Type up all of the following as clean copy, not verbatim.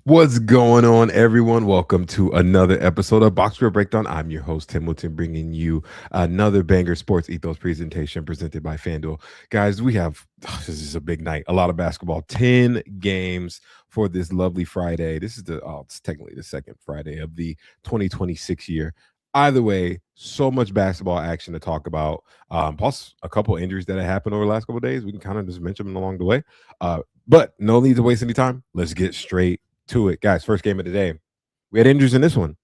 What's going on, everyone? Welcome to another episode of Box Score Breakdown. I'm your host, Tim Woodson, bringing you another banger Sports Ethos presentation presented by FanDuel. Guys, we have this is a big night, a lot of basketball, 10 games for this lovely Friday. This is it's technically the second Friday of the 2026 year. Either way, so much basketball action to talk about. Plus, a couple injuries that have happened over the last couple of days. We can kind of just mention them along the way. But no need to waste any time. Let's get straight to it, guys. First game of the day. We had injuries in this one,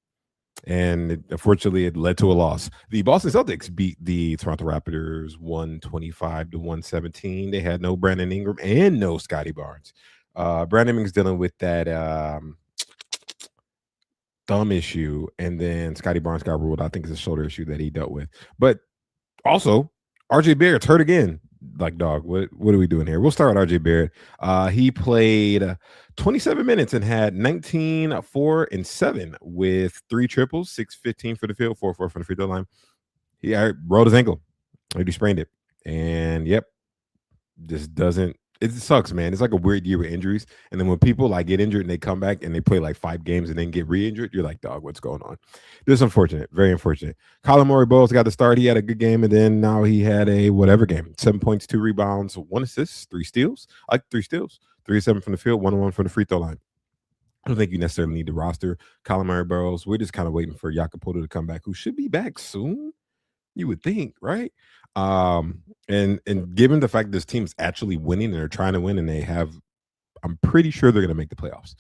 and unfortunately, it led to a loss. The Boston Celtics beat the Toronto Raptors 125 to 117. They had no Brandon Ingram and no Scotty Barnes. Brandon Ingram's dealing with that thumb issue, and then Scotty Barnes got ruled. I think it's a shoulder issue that he dealt with. But also, RJ Barrett's hurt again. Like, dog, what are we doing here? We'll start with RJ Barrett. He played 27 minutes and had 19, 4, and 7 with 3 triples, 6-15 for the field, 4-4 from the free throw line. He rolled his ankle. He sprained it. And yep, just doesn't. It sucks, man. It's like a weird year with injuries. And then when people like get injured and they come back and they play like 5 games and then get re-injured, you're like, dog, what's going on? This is unfortunate. Very unfortunate. Colin Murray Bowles got the start. He had a good game, and then now he had a whatever game. 7 points, 2 rebounds, 1 assist, 3 steals. I like 3 steals. 3-7 from the field, 1-1 from the free throw line. I don't think you necessarily need to roster Colin Murray Bowles. We're just kind of waiting for Jakob to come back, who should be back soon. You would think, right? And given the fact this team's actually winning and they're trying to win, and they have, I'm pretty sure they're going to make the playoffs.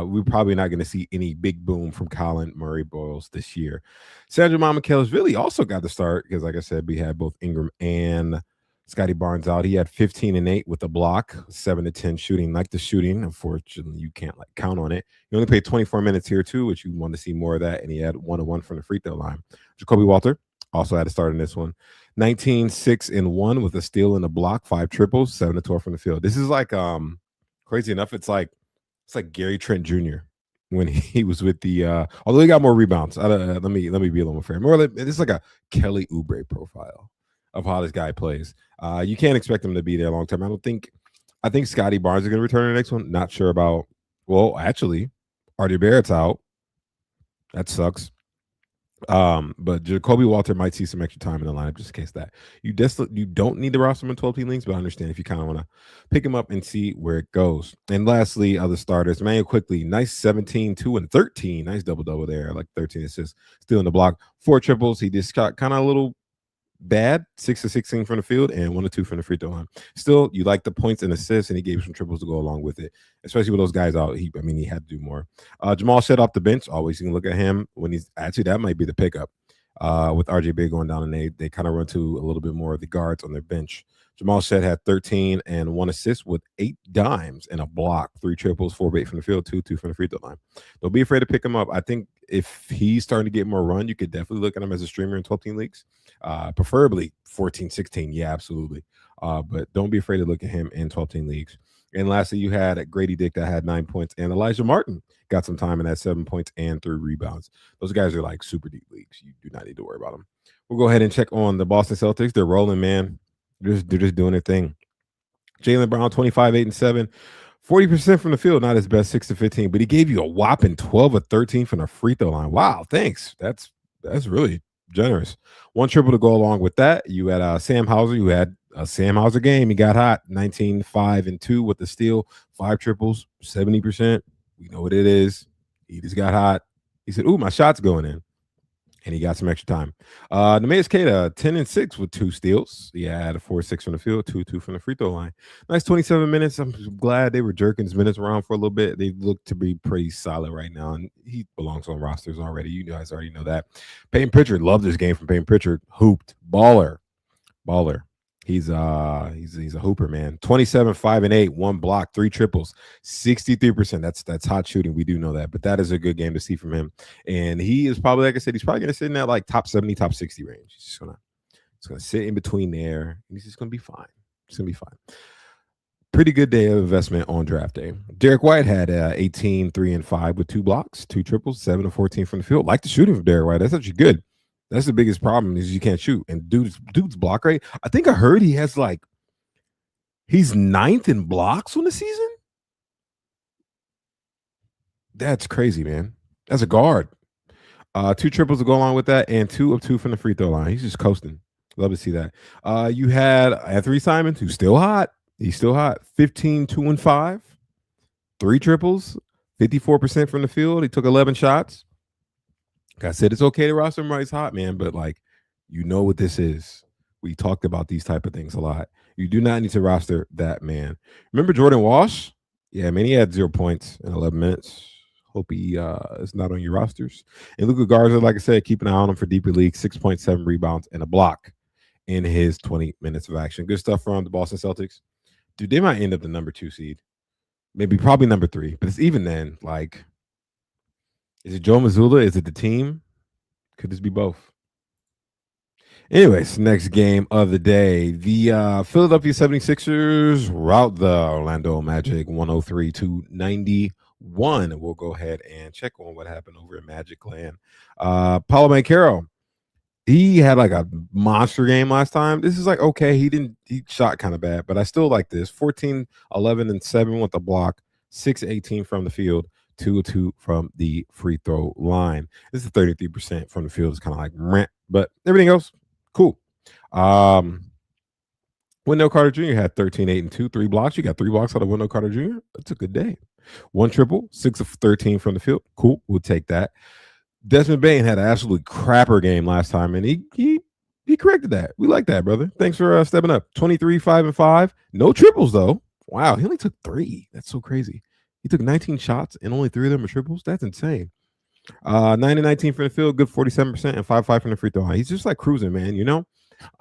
We're probably not going to see any big boom from Colin Murray Boyles this year. Sandro Mamukelashvili also got the start because, like I said, we had both Ingram and Scotty Barnes out. He had 15 and 8 with a block, 7 to 10 shooting. Like the shooting, unfortunately, you can't like count on it. He only played 24 minutes here too, which you want to see more of that. And he had 1-1 from the free throw line. Jacoby Walter also had a start in this one. 19, 6, and 1 with a steal and a block, 5 triples, 7 to 12 from the field. This is like crazy enough. It's like Gary Trent Jr. when he was with the although he got more rebounds. Let me be a little more fair. More like it's like a Kelly Oubre profile of how this guy plays. You can't expect him to be there long term. I think Scotty Barnes is going to return in the next one. Not sure about. Well, actually, RJ Barrett's out. That sucks. But Jacoby Walter might see some extra time in the lineup just in case that you don't need to roster him in 12-team leagues, but I understand if you kind of want to pick him up and see where it goes. And lastly, other starters, Emmanuel Quickly, nice 17, 2, and 13. Nice double there, like 13 assists, still in the block, 4 triples. He just got kind of a little bad, 6 to 16 from the field and 1 to 2 from the free throw line. Still, you like the points and assists, and he gave some triples to go along with it, especially with those guys out. He had to do more. Jamal Shed off the bench. Always you can look at him when he's actually that might be the pickup with RJ Big going down, and they kind of run to a little bit more of the guards on their bench. Jamal Shed had 13 and 1 assist with 8 dimes and a block, 3 triples, 4 8 from the field, 2 from the free throw line. Don't be afraid to pick him up. I think if he's starting to get more run, you could definitely look at him as a streamer in 12-team leagues. Preferably 14, 16. Yeah, absolutely. But don't be afraid to look at him in 12-team leagues. And lastly, you had Grady Dick that had 9 points, and Elijah Martin got some time and had 7 points and 3 rebounds. Those guys are like super deep leagues. You do not need to worry about them. We'll go ahead and check on the Boston Celtics. They're rolling, man. They're just doing their thing. Jaylen Brown, 25, 8, and 7. 40% from the field, not his best, 6 to 15, but he gave you a whopping 12 or 13 from the free throw line. Wow, thanks. That's really generous. 1 triple to go along with that. You had Sam Hauser. You had a Sam Hauser game. He got hot, 19, 5, and 2 with the steal, 5 triples, 70%. We know what it is. He just got hot. He said, ooh, my shot's going in. And he got some extra time. Neemias Queta, 10 and 6 with 2 steals. He had a 4-6 from the field, 2-2 from the free throw line. Nice 27 minutes. I'm glad they were jerking his minutes around for a little bit. They look to be pretty solid right now, and he belongs on rosters already. You guys already know that. Peyton Pritchard, loved this game from Peyton Pritchard. Hooped, baller. He's a hooper, man. 27, 5, and 8, 1 block, 3 triples, 63%. That's hot shooting. We do know that, but that is a good game to see from him. And he is probably, like I said, he's probably going to sit in that like top 70, top 60 range. He's just gonna sit in between there, and he's just gonna be fine. It's gonna be fine. Pretty good day of investment on draft day. Derek White had 18, 3, and 5 with 2 blocks, 2 triples, 7 to 14 from the field. Like the shooting from Derek White. That's actually good. That's the biggest problem is you can't shoot. And dude's block rate. I think I heard he has he's 9th in blocks on the season. That's crazy, man. That's a guard. Two triples to go along with that, and 2 of 2 from the free throw line. He's just coasting. Love to see that. You had Anthony Simon, who's still hot. He's still hot. 15, 2, and 5. 3 triples, 54% from the field. He took 11 shots. Like I said, it's okay to roster him while he's hot, man, but like, you know what this is. We talked about these type of things a lot. You do not need to roster that man. Remember Jordan Walsh? Yeah, man, he had 0 points in 11 minutes. Hope he is not on your rosters. And Luka Garza, like I said, keep an eye on him for deeper league. 6.7 rebounds and a block in his 20 minutes of action. Good stuff from the Boston Celtics. Dude, they might end up the number 2 seed. Maybe probably number 3. But it's even then, like, is it Joe Mazzulla? Is it the team? Could this be both? Anyways, next game of the day. The Philadelphia 76ers rout the Orlando Magic 103-91. We'll go ahead and check on what happened over in Magic Land. Paulo Banchero, he had like a monster game last time. This is like, okay, he shot kind of bad, but I still like this. 14, 11, and 7 with the block, 6, 18 from the field, 2 of 2 from the free throw line. This is 33% from the field. It's kind of like meh, but everything else, cool. Wendell Carter Jr. had 13, 8, and 2, 3 blocks. You got 3 blocks out of Wendell Carter Jr. That's a good day. 1 triple, 6 of 13 from the field. Cool. We'll take that. Desmond Bane had an absolute crapper game last time, and he corrected that. We like that, brother. Thanks for stepping up. 23, 5, and 5. No triples, though. Wow, he only took 3. That's so crazy. He took 19 shots, and only 3 of them are triples. That's insane. 9 and 19 from the field, good 47%, and 5, 5 from the free throw line. He's just like cruising, man, you know?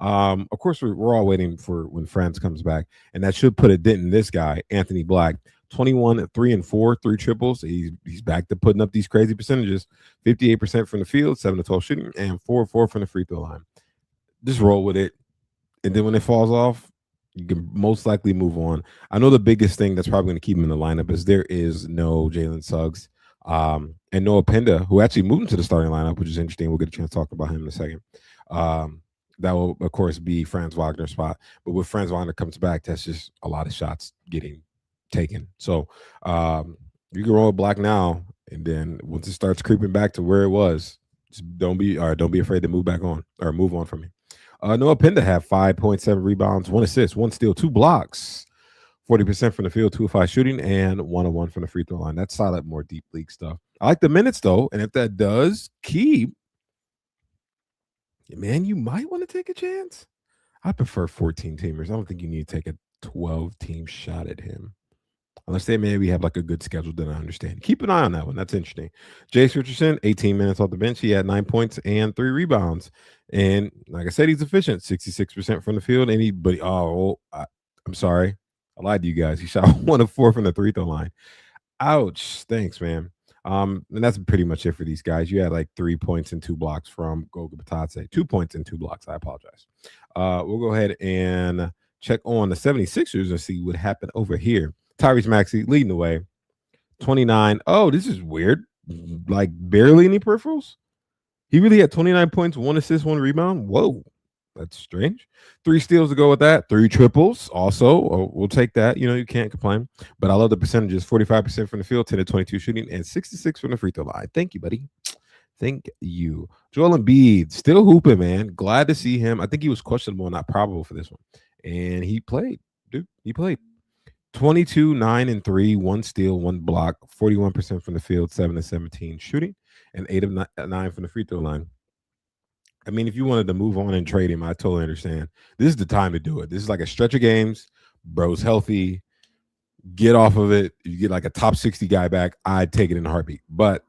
Of course, we're all waiting for when Franz comes back, and that should put a dent in this guy, Anthony Black. 21, 3, and 4, 3 triples. He's back to putting up these crazy percentages. 58% from the field, 7 to 12 shooting, and 4 4 from the free throw line. Just roll with it. And then when it falls off, you can most likely move on. I know the biggest thing that's probably going to keep him in the lineup is there is no Jalen Suggs and Noah Penda, who actually moved into the starting lineup, which is interesting. We'll get a chance to talk about him in a second. That will, of course, be Franz Wagner's spot. But when Franz Wagner comes back, that's just a lot of shots getting taken. So you can roll Black now, and then once it starts creeping back to where it was, just don't be afraid to move back on or move on from me. Noah Penda had 5.7 rebounds, 1 assist, 1 steal, 2 blocks, 40% from the field, 2 of 5 shooting, and 1 of 1 from the free throw line. That's solid, more deep league stuff. I like the minutes though, and if that does keep, man, you might want to take a chance. I prefer 14 teamers. I don't think you need to take a 12 team shot at him. Unless they maybe have like a good schedule, then I understand. Keep an eye on that one. That's interesting. Jace Richardson, 18 minutes off the bench. He had 9 points and 3 rebounds. And like I said, he's efficient, 66% from the field. I'm sorry. I lied to you guys. He shot 1 of 4 from the free throw line. Ouch. Thanks, man. And that's pretty much it for these guys. You had like 3 points and 2 blocks from Goga Batadze. 2 points and 2 blocks. I apologize. We'll go ahead and check on the 76ers and see what happened over here. Tyrese Maxey leading the way. 29. Oh, this is weird. Like barely any peripherals. He really had 29 points, 1 assist, 1 rebound. Whoa, that's strange. 3 steals to go with that. 3 triples also. We'll take that. You know, you can't complain. But I love the percentages. 45% from the field, 10 to 22 shooting, and 66 from the free throw line. Thank you, buddy. Thank you. Joel Embiid, still hooping, man. Glad to see him. I think he was questionable, not probable for this one. And he played, dude. He played. 22, 9, and 3, 1 steal, 1 block, 41% from the field, 7 to 17 shooting, and 8 of 9 from the free throw line. I mean, if you wanted to move on and trade him, I totally understand. This is the time to do it. This is like a stretch of games. Bro's healthy. Get off of it. You get like a top 60 guy back. I'd take it in a heartbeat. But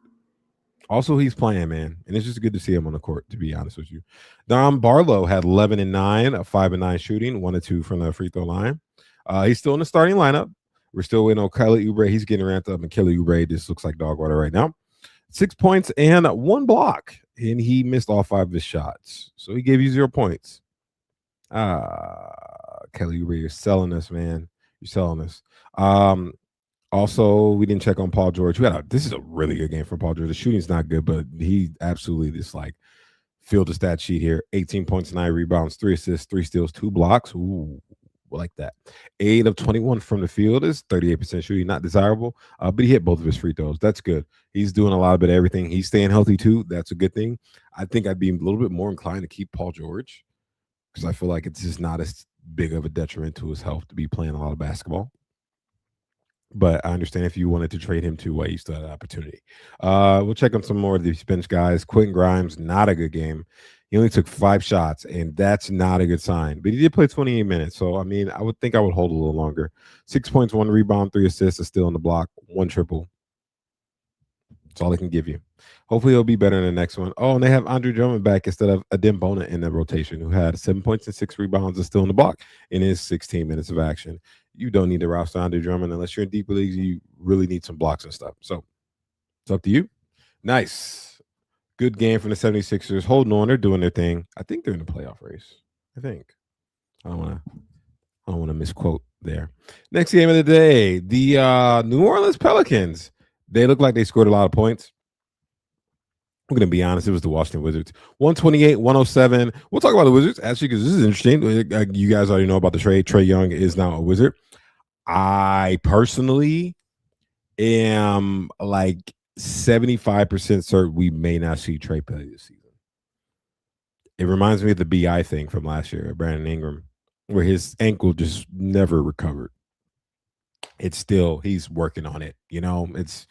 also, he's playing, man. And it's just good to see him on the court, to be honest with you. Dom Barlow had 11 and 9, a 5 and 9 shooting, 1 and 2 from the free throw line. He's still in the starting lineup. We're still waiting on Kelly Oubre. He's getting ramped up, and Kelly Oubre just looks like dog water right now. 6 points and 1 block, and he missed all 5 of his shots. So he gave you 0 points. Kelly Oubre, you're selling us, man. You're selling us. Also, we didn't check on Paul George. This is a really good game for Paul George. The shooting's not good, but he absolutely just like filled the stat sheet here. 18 points, 9 rebounds, 3 assists, 3 steals, 2 blocks. Ooh, like that. 8 of 21 from the field is 38% shooting, not desirable, but he hit both of his free throws. That's good. He's doing a lot of everything. He's staying healthy too. That's a good thing. I think I'd be a little bit more inclined to keep Paul George because I feel like it's just not as big of a detriment to his health to be playing a lot of basketball. But I understand if you wanted to trade him too, why you still had an opportunity. We'll check on some more of these bench guys. Quentin Grimes, not a good game. He only took 5 shots, and that's not a good sign. But he did play 28 minutes. So, I mean, I would think I would hold a little longer. 6 points, 1 rebound, 3 assists, is still in the block, 1 triple. That's all they can give you. Hopefully, he'll be better in the next one. Oh, and they have Andre Drummond back instead of Adem Bona in the rotation, who had 7 points and 6 rebounds and still in the block in his 16 minutes of action. You don't need to roster Andre Drummond unless you're in deeper leagues. You really need some blocks and stuff. So it's up to you. Nice. Good game from the 76ers. Holding on. They're doing their thing. I think they're in the playoff race. I think. I don't want to misquote there. Next game of the day, the New Orleans Pelicans. They look like they scored a lot of points. I'm going to be honest. It was the Washington Wizards. 128-107. We'll talk about the Wizards, actually, because this is interesting. You guys already know about the trade. Trae Young is now a Wizard. I personally am like 75% certain we may not see Trae play this season. It reminds me of the BI thing from last year, Brandon Ingram, where his ankle just never recovered. It's still, he's working on it. It's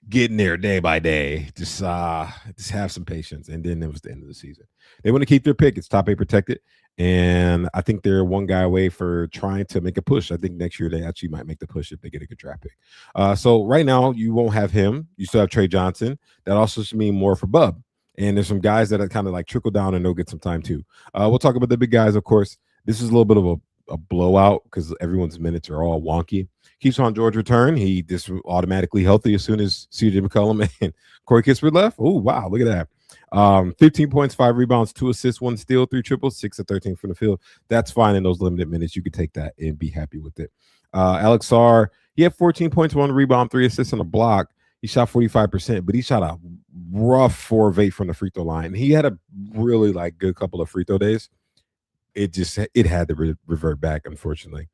getting there day by day. Just have some patience. And then it was the end of the season. They want to keep their pick. It's top 8 protected. And I think they're one guy away for trying to make a push. I think next year they actually might make the push if they get a good draft pick. So right now you won't have him. You still have Trey Johnson. That also should mean more for Bub. And there's some guys that are kind of like trickle down and they'll get some time too. We'll talk about the big guys, of course. This is a little bit of a blowout because everyone's minutes are all wonky. Keyshawn George return. He just automatically healthy as soon as CJ McCollum and Corey Kispert left. Oh, wow. Look at that. 15 points, 5 rebounds, 2 assists, 1 steal, 3 triples, 6 of 13 from the field. That's fine in those limited minutes. You could take that and be happy with it. Alex Sarr, he had 14 points, 1 rebound, 3 assists on a block. He shot 45%, but he shot a rough 4 of 8 from the free throw line. He had a really good couple of free throw days. It had to revert back, unfortunately.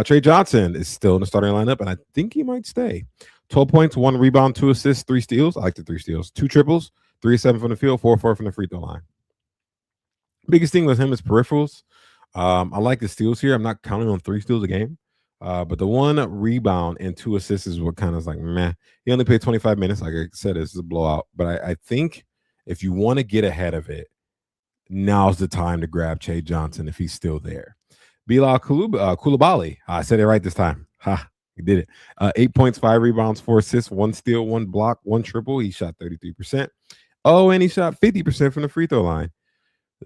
Trey Johnson is still in the starting lineup, and I think he might stay. 12 points, 1 rebound, 2 assists, 3 steals. I like the 3 steals. 2 triples, 3 of 7 from the field, 4 of 4 from the free throw line. Biggest thing with him is peripherals. I like the steals here. I'm not counting on 3 steals a game. But the 1 rebound and 2 assists is what kind of is like, meh. He only played 25 minutes. Like I said, this is a blowout. But I think if you want to get ahead of it, now's the time to grab Trey Johnson if he's still there. Bilal Coulibaly. I said it right this time. He did it. 8 points, 5 rebounds, 4 assists, 1 steal, 1 block, 1 triple. He shot 33%. Oh, and he shot 50% from the free throw line.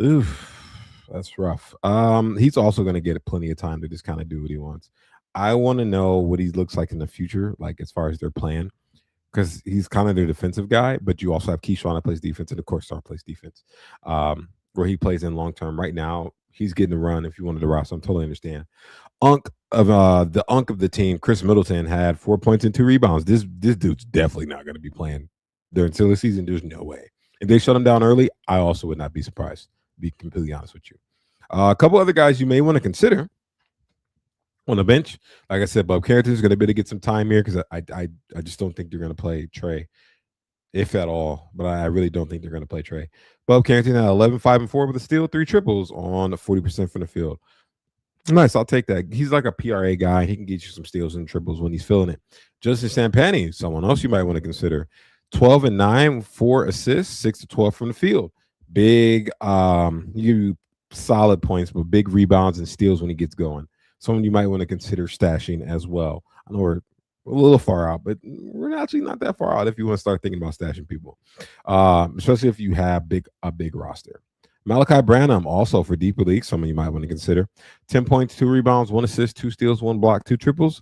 Oof, that's rough. He's also going to get plenty of time to just kind of do what he wants. I want to know what he looks like in the future, like as far as their plan, because he's kind of their defensive guy, but you also have Keyshawn that plays defense, and of course, Sarr plays defense. Where he plays in long term. Right now, he's getting the run. If you wanted to roster, I totally understand. The unk of the team, Chris Middleton, had 4 points and 2 rebounds. This dude's definitely not going to be playing during the season. There's no way. If they shut him down early, I also would not be surprised. To be completely honest with you. A couple other guys you may want to consider on the bench. Like I said, Bob Carrington's going to be able to get some time here because I just don't think they're going to play Trey, if at all. But I really don't think they're going to play Trey. Bob Carrington had 11, 5, and 4 with a steal, 3 triples on 40% from the field. Nice, I'll take that. He's like a PRA guy. He can get you some steals and triples when he's feeling it. Justin Sampani, someone else you might want to consider. 12 and 9, 4 assists, 6 to 12 from the field. Big, you solid points, but big rebounds and steals when he gets going. Someone you might want to consider stashing as well. I know we're a little far out, but we're actually not that far out if you want to start thinking about stashing people, especially if you have a big roster. Malachi Branham, also for deeper leagues, someone you might want to consider. 10 points, 2 rebounds, 1 assist, 2 steals, 1 block, 2 triples,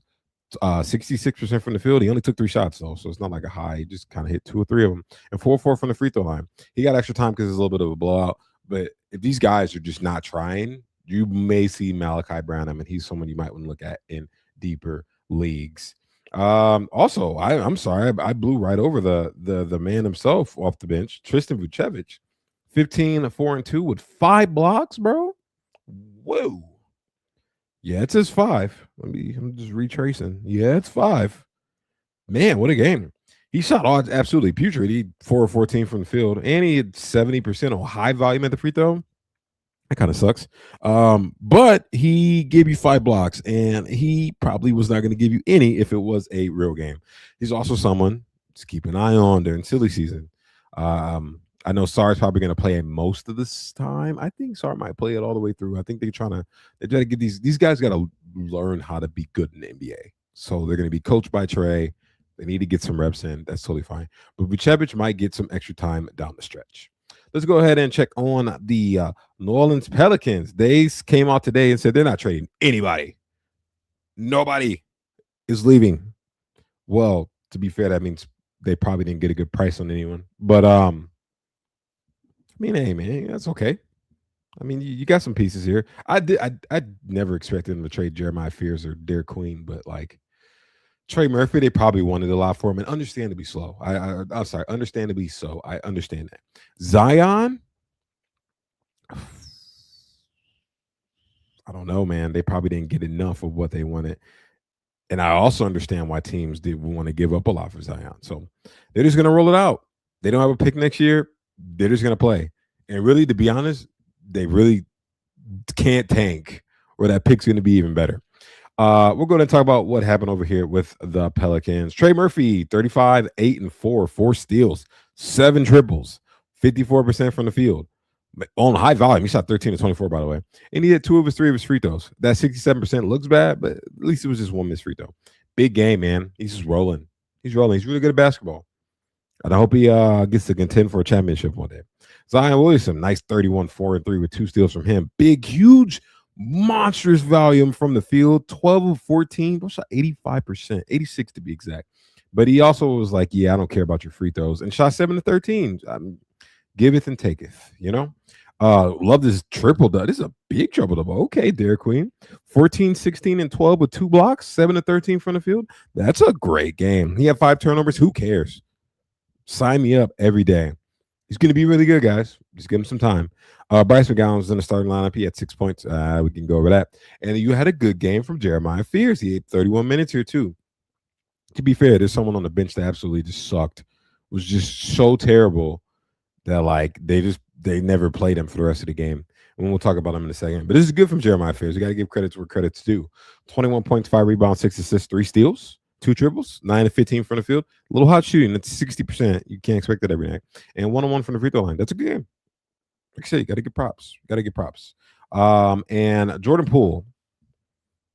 66% from the field. He only took 3 shots, though, so it's not like a high. He just kind of hit 2 or 3 of them. And 4-4 from the free throw line. He got extra time because it's a little bit of a blowout. But if these guys are just not trying, you may see Malachi Branham, and he's someone you might want to look at in deeper leagues. Also, I'm sorry, I blew right over the man himself off the bench, Tristan Vucevic. 15, 4, and 2 with 5 blocks, bro. Whoa. Yeah, it says 5. I'm just retracing. Yeah, it's 5. Man, what a game. He shot odds absolutely putrid. He 4 of 14 from the field, and he had 70% on high volume at the free throw. That kind of sucks. But he gave you 5 blocks, and he probably was not going to give you any if it was a real game. He's also someone to keep an eye on during silly season. I know Sar's probably going to play it most of this time. I think Sar might play it all the way through. I think they try to get these guys got to learn how to be good in the NBA. So they're going to be coached by Trey. They need to get some reps in. That's totally fine. But Vucevic might get some extra time down the stretch. Let's go ahead and check on the New Orleans Pelicans. They came out today and said they're not trading anybody. Nobody is leaving. Well, to be fair, that means they probably didn't get a good price on anyone. But I mean, hey man, that's okay. I mean, you got some pieces here. I never expected them to trade Jeremiah Fears or Derek Queen, but like Trey Murphy, they probably wanted a lot for him, and understandably slow. I'm sorry, understandably so. I understand that. Zion, I don't know, man. They probably didn't get enough of what they wanted. And I also understand why teams did want to give up a lot for Zion. So they're just going to roll it out. They don't have a pick next year. They're just going to play. And really, to be honest, they really can't tank, or that pick's going to be even better. We're going to talk about what happened over here with the Pelicans. Trey Murphy, 35, 8 and 4, 4 steals, 7 triples, 54% from the field. On high volume, he shot 13 to 24, by the way. And he had 2 of 3 of his free throws. That 67% looks bad, but at least it was just one missed free throw. Big game, man. He's just rolling. He's rolling. He's really good at basketball. And I hope he gets to contend for a championship one day. Zion Williamson, nice 31, 4 and 3 with 2 steals from him. Big, huge, monstrous volume from the field. 12 of 14. Those shot 85%, 86 to be exact. But he also was like, yeah, I don't care about your free throws. And shot 7 to 13. Giveth and taketh, you know? Love this triple double. This is a big triple double. Okay, Derek Queen. 14, 16, and 12 with 2 blocks, 7 to 13 from the field. That's a great game. He had 5 turnovers. Who cares? Sign me up every day. He's going to be really good, guys. Just give him some time. Bryce McGowan was in the starting lineup. He had 6 points. We can go over that. And you had a good game from Jeremiah Fears. He had 31 minutes here, too. To be fair, there's someone on the bench that absolutely just sucked. Was just so terrible that like they never played him for the rest of the game. And we'll talk about him in a second. But this is good from Jeremiah Fears. You got to give credit where credit's due. 21 points, 5 rebounds, 6 assists, 3 steals, 2 triples, 9 to 15 from the field. A little hot shooting. That's 60%. You can't expect that every night. And 1-on-1 from the free throw line. That's a good game. Like I said, you got to get props. And Jordan Poole.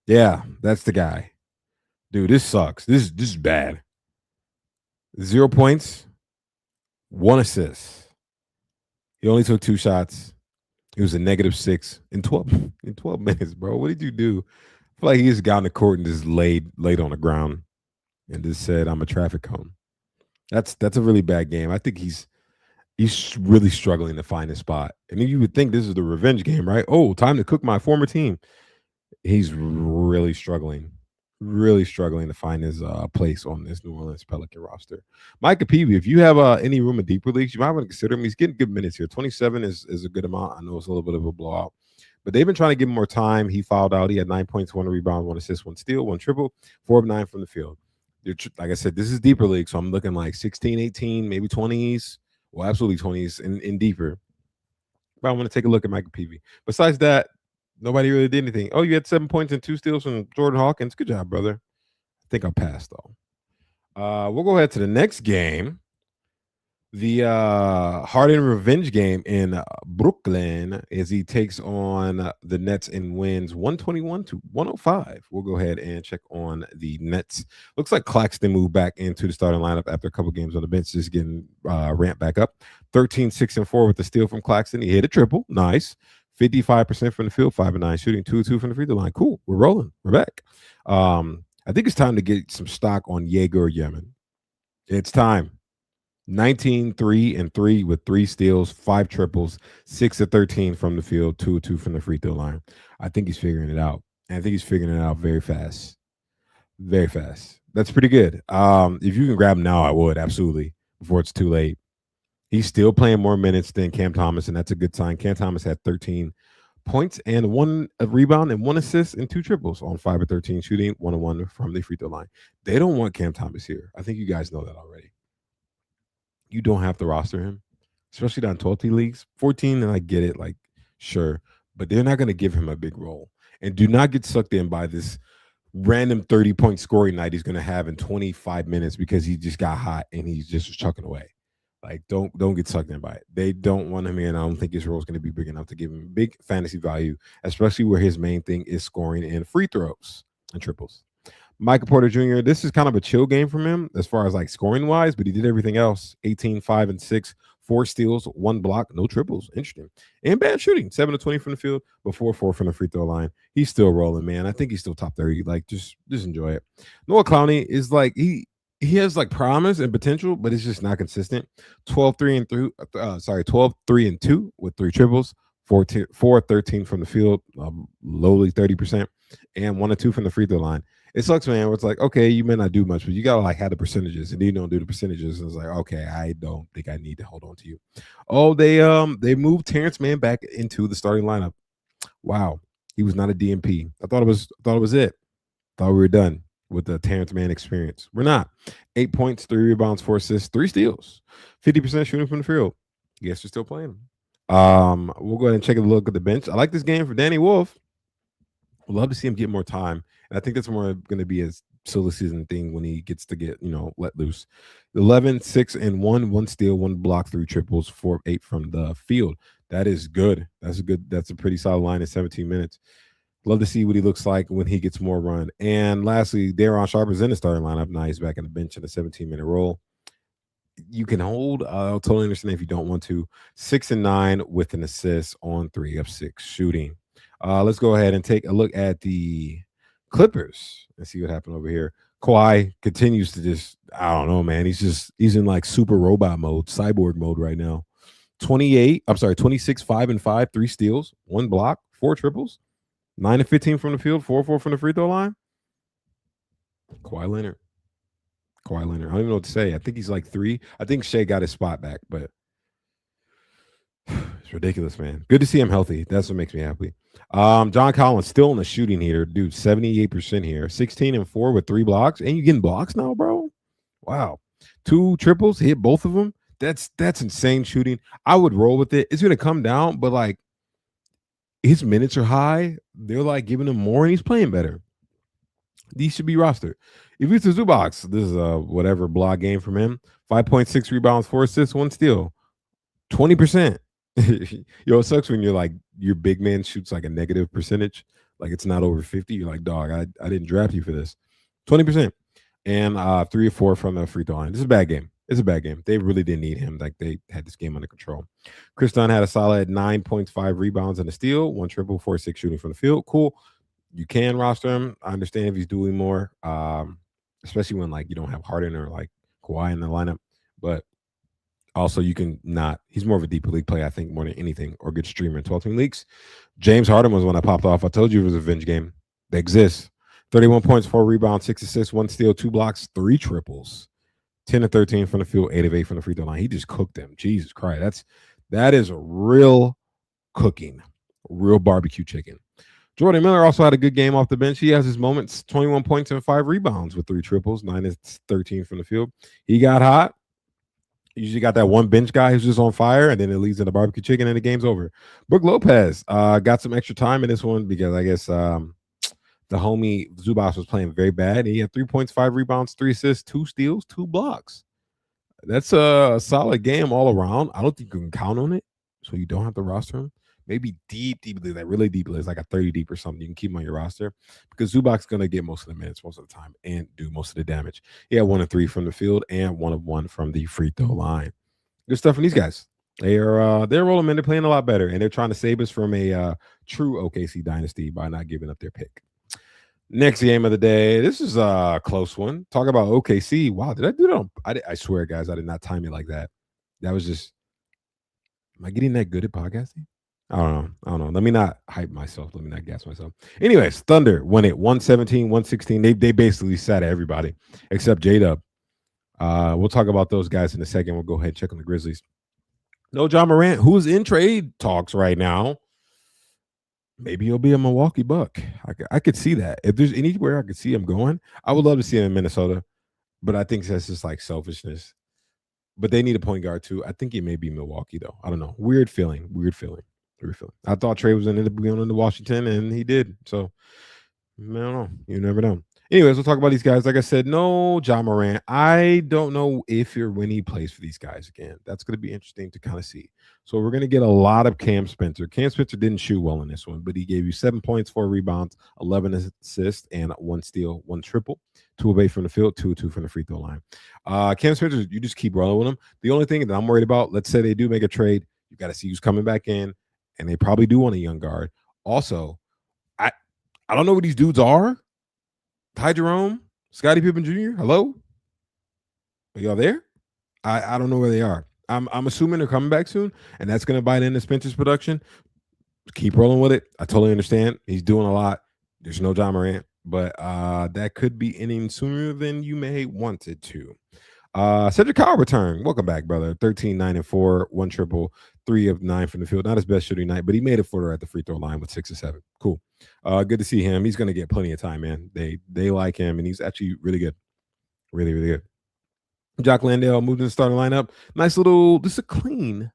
Yeah, that's the guy. Dude, this sucks. This is bad. 0 points, 1 assist. He only took 2 shots. It was a -6 in 12 minutes, bro. What did you do? I feel like he just got on the court and just laid on the ground and just said, "I'm a traffic cone." That's a really bad game. I think he's really struggling to find his spot. And you would think this is the revenge game, right? Oh, time to cook my former team. He's really struggling to find his place on this New Orleans Pelican roster. Micah Peavy, if you have any room in deeper leagues, you might want to consider him. He's getting good minutes here. 27 is a good amount. I know it's a little bit of a blowout, but they've been trying to give him more time. He fouled out. He had 9 points, 1 rebound, 1 assist, 1 steal, 1 triple, 4 of 9 from the field. Like I said, this is deeper league, so I'm looking like 16, 18, maybe 20s. Well, absolutely 20s in deeper. But I want to take a look at Micah Peavy. Besides that, nobody really did anything. Oh, you had 7 points and 2 steals from Jordan Hawkins. Good job, brother. I think I'll pass, though. We'll go ahead to the next game. The Harden revenge game in Brooklyn as he takes on the Nets and wins 121-105. We'll go ahead and check on the Nets. Looks like Claxton moved back into the starting lineup after a couple games on the bench, just getting ramped back up. 13, 6, and 4 with the steal from Claxton. He hit a triple. Nice. 55% from the field, 5 and 9 shooting, 2-2 from the free throw line. Cool. We're rolling. We're back. I think it's time to get some stock on Jaeger Yemen. It's time. 19, 3 and 3 with 3 steals, 5 triples, 6 of 13 from the field, 2 of 2 from the free throw line. I think he's figuring it out. And I think he's figuring it out very fast. Very fast. That's pretty good. If you can grab him now, I would, absolutely, before it's too late. He's still playing more minutes than Cam Thomas, and that's a good sign. Cam Thomas had 13 points and 1 rebound and 1 assist and 2 triples on 5 of 13 shooting, 1-1 from the free throw line. They don't want Cam Thomas here. I think you guys know that already. You don't have to roster him, especially down 12 team leagues. 14, and I get it, like, sure, but they're not going to give him a big role. And do not get sucked in by this random 30-point scoring night he's going to have in 25 minutes because he just got hot and he's just chucking away. Like, don't get sucked in by it. They don't want him in. I don't think his role is going to be big enough to give him big fantasy value, especially where his main thing is scoring and free throws and triples. Michael Porter Jr., this is kind of a chill game from him as far as like scoring wise, but he did everything else. 18, 5, and 6, 4 steals, 1 block, no triples. Interesting. And bad shooting. 7 of 20 from the field, but 4 from the free throw line. He's still rolling, man. I think he's still top 30. Like, just enjoy it. Noah Clowney is like, he has like promise and potential, but it's just not consistent. 12, 3, and 12, 3, and 2 with 3 triples, 4 of 13 from the field, lowly 30%, and 1 of 2 from the free throw line. It sucks, man. It's like, okay, you may not do much, but you gotta like have the percentages, and you don't do the percentages. And it's like, okay, I don't think I need to hold on to you. Oh, they moved Terrence Mann back into the starting lineup. Wow, he was not a DMP. I thought it was it. Thought we were done with the Terrence Mann experience. We're not. 8 points, 3 rebounds, 4 assists, 3 steals, 50% shooting from the field. Guess you're still playing him. We'll go ahead and take a look at the bench. I like this game for Danny Wolf. Would love to see him get more time. And I think that's more going to be a silly season thing when he gets to get, let loose. 11, 6, and 1, 1 steal, 1 block, 3 triples, 4 of 8 from the field. That is good. That's a pretty solid line in 17 minutes. Love to see what he looks like when he gets more run. And lastly, Daron Sharp is in the starting lineup. Now he's back on the bench in a 17-minute role. You can hold. I'll totally understand if you don't want to. 6 and 9 with an assist on 3 of 6 shooting. Let's go ahead and take a look at the Clippers and see what happened over here. Kawhi continues to just, I don't know, man. He's in like super robot mode, cyborg mode right now. 26, 5 and 5, 3 steals, 1 block, 4 triples, 9 and 15 from the field, 4 from the free throw line. Kawhi Leonard. I don't even know what to say. I think he's like 3. I think Shea got his spot back, but it's ridiculous, man. Good to see him healthy. That's what makes me happy. John Collins still in the shooting heater, dude. 78% here, 16 and 4 with 3 blocks, and you getting blocks now, bro? Wow, 2 triples, hit both of them. That's insane shooting. I would roll with it. It's gonna come down, but like his minutes are high. They're like giving him more, and he's playing better. These should be rostered. Ivica Zubac, this is a whatever blog game from him. 5.6 rebounds, 4 assists, 1 steal, 20%. Yo, it sucks when you're like your big man shoots like a negative percentage, like it's not over 50. You're like, dog, I didn't draft you for this. 20%, and 3 or 4 from the free throw line. This is a bad game. It's a bad game. They really didn't need him. Like they had this game under control. Chris Dunn had a solid 9 points, 5 rebounds, and a steal, 1 triple, 4 6 shooting from the field. Cool. You can roster him. I understand if he's doing more, especially when like you don't have Harden or like Kawhi in the lineup, but. Also, you can not. He's more of a deeper league play, I think, more than anything, or good streamer in 12-team leagues. James Harden was one that popped off. I told you it was a revenge game. They exist. 31 points, 4 rebounds, 6 assists, 1 steal, 2 blocks, 3 triples. 10 of 13 from the field, 8 of 8 from the free throw line. He just cooked them. Jesus Christ. That is a real cooking, real barbecue chicken. Jordan Miller also had a good game off the bench. He has his moments, 21 points and 5 rebounds with 3 triples, 9 of 13 from the field. He got hot. Usually got that one bench guy who's just on fire, and then it leads to the barbecue chicken, and the game's over. Brook Lopez got some extra time in this one because I guess the homie Zubac was playing very bad. He had 3 points, 5 rebounds, 3 assists, 2 steals, 2 blocks. That's a solid game all around. I don't think you can count on it, so you don't have to roster him. Maybe deep league, like really deep league, like a 30 deep or something. You can keep him on your roster because Zubac's going to get most of the minutes most of the time and do most of the damage. He had 1 of 3 from the field and 1 of 1 from the free throw line. Good stuff from these guys. They're rolling, man. They're playing a lot better, and they're trying to save us from a true OKC dynasty by not giving up their pick. Next game of the day. This is a close one. Talk about OKC. Wow, did I do that? I swear, guys, I did not time it like that. That was just. Am I getting that good at podcasting? I don't know. Let me not hype myself. Let me not gas myself. Anyways, Thunder won it 117, 116. They basically sat at everybody except J-Dub. We'll talk about those guys in a second. We'll go ahead and check on the Grizzlies. No John Morant, who's in trade talks right now. Maybe he'll be a Milwaukee Buck. I could see that. If there's anywhere I could see him going, I would love to see him in Minnesota. But I think that's just like selfishness. But they need a point guard too. I think it may be Milwaukee though. I don't know. Weird feeling. Weird feeling. Weird feeling. I thought Trey was going to end up going into Washington, and he did. So I don't know. You never know. Anyways, we'll talk about these guys. Like I said, no John Morant. I don't know if or when he plays for these guys again. That's going to be interesting to kind of see. So we're going to get a lot of Cam Spencer. Cam Spencer didn't shoot well in this one, but he gave you 7 points, 4 rebounds, 11 assists, and 1 steal, 1 triple, 2 away from the field, 2 from the free throw line. Cam Spencer, you just keep rolling with him. The only thing that I'm worried about, let's say they do make a trade, you got to see who's coming back in, and they probably do want a young guard. Also, I don't know what these dudes are. Ty Jerome, Scottie Pippen Jr. Hello, are y'all there? I don't know where they are. I'm assuming they're coming back soon, and that's going to bite into Spencer's production. Keep rolling with it. I totally understand. He's doing a lot. There's no John Morant, but that could be ending sooner than you may want it to. Cedric Kyle return. Welcome back, brother. 13, 9, and 4, 1 triple, 3 of 9 from the field. Not his best shooting night, but he made a footer at the free throw line with 6 or 7. Cool. Good to see him. He's going to get plenty of time, man. They like him, and he's actually really good. Really, really good. Jock Landale moved in the starting lineup. Nice little, this is a clean,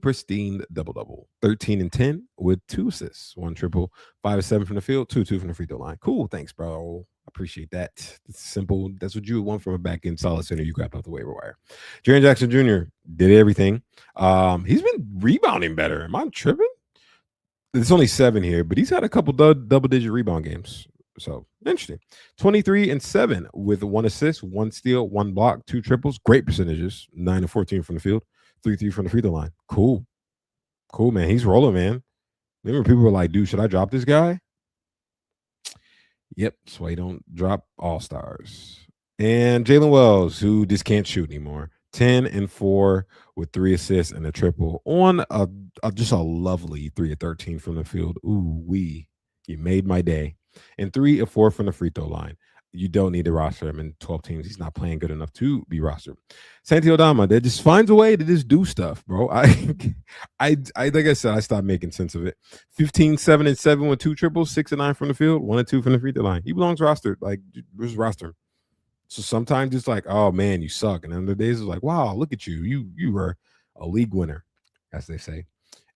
pristine double-double. 13 and 10 with 2 assists, 1 triple, 5 of 7 from the field, 2 from the free throw line. Cool. Thanks, bro. Appreciate that. It's simple. That's what you would want from a back-end solid center you grabbed off the waiver wire. Jaren Jackson Jr. did everything. He's been rebounding better. Am I tripping? There's only 7 here, but he's had a couple double-digit rebound games. So interesting. 23 and 7 with 1 assist, 1 steal, 1 block, 2 triples. Great percentages. 9 of 14 from the field, 3 from the free throw line. Cool, man. He's rolling, man. Remember, people were like, "Dude, should I drop this guy?" Yep. So I don't drop all stars. And Jalen Wells, who just can't shoot anymore. 10 and 4 with 3 assists and a triple on just a lovely 3 of 13 from the field. Ooh, you made my day. And 3 of 4 from the free throw line. You don't need to roster him in 12 teams. He's not playing good enough to be rostered. Santi Aldama, that just finds a way to just do stuff, bro. I like I said, I stopped making sense of it. 15, 7 and 7 with 2 triples, 6 and 9 from the field, 1 and 2 from the free throw line. He belongs rostered. Like, where's roster? So sometimes it's like, oh man, you suck. And then the days it's like, wow, look at you. You were a league winner, as they say.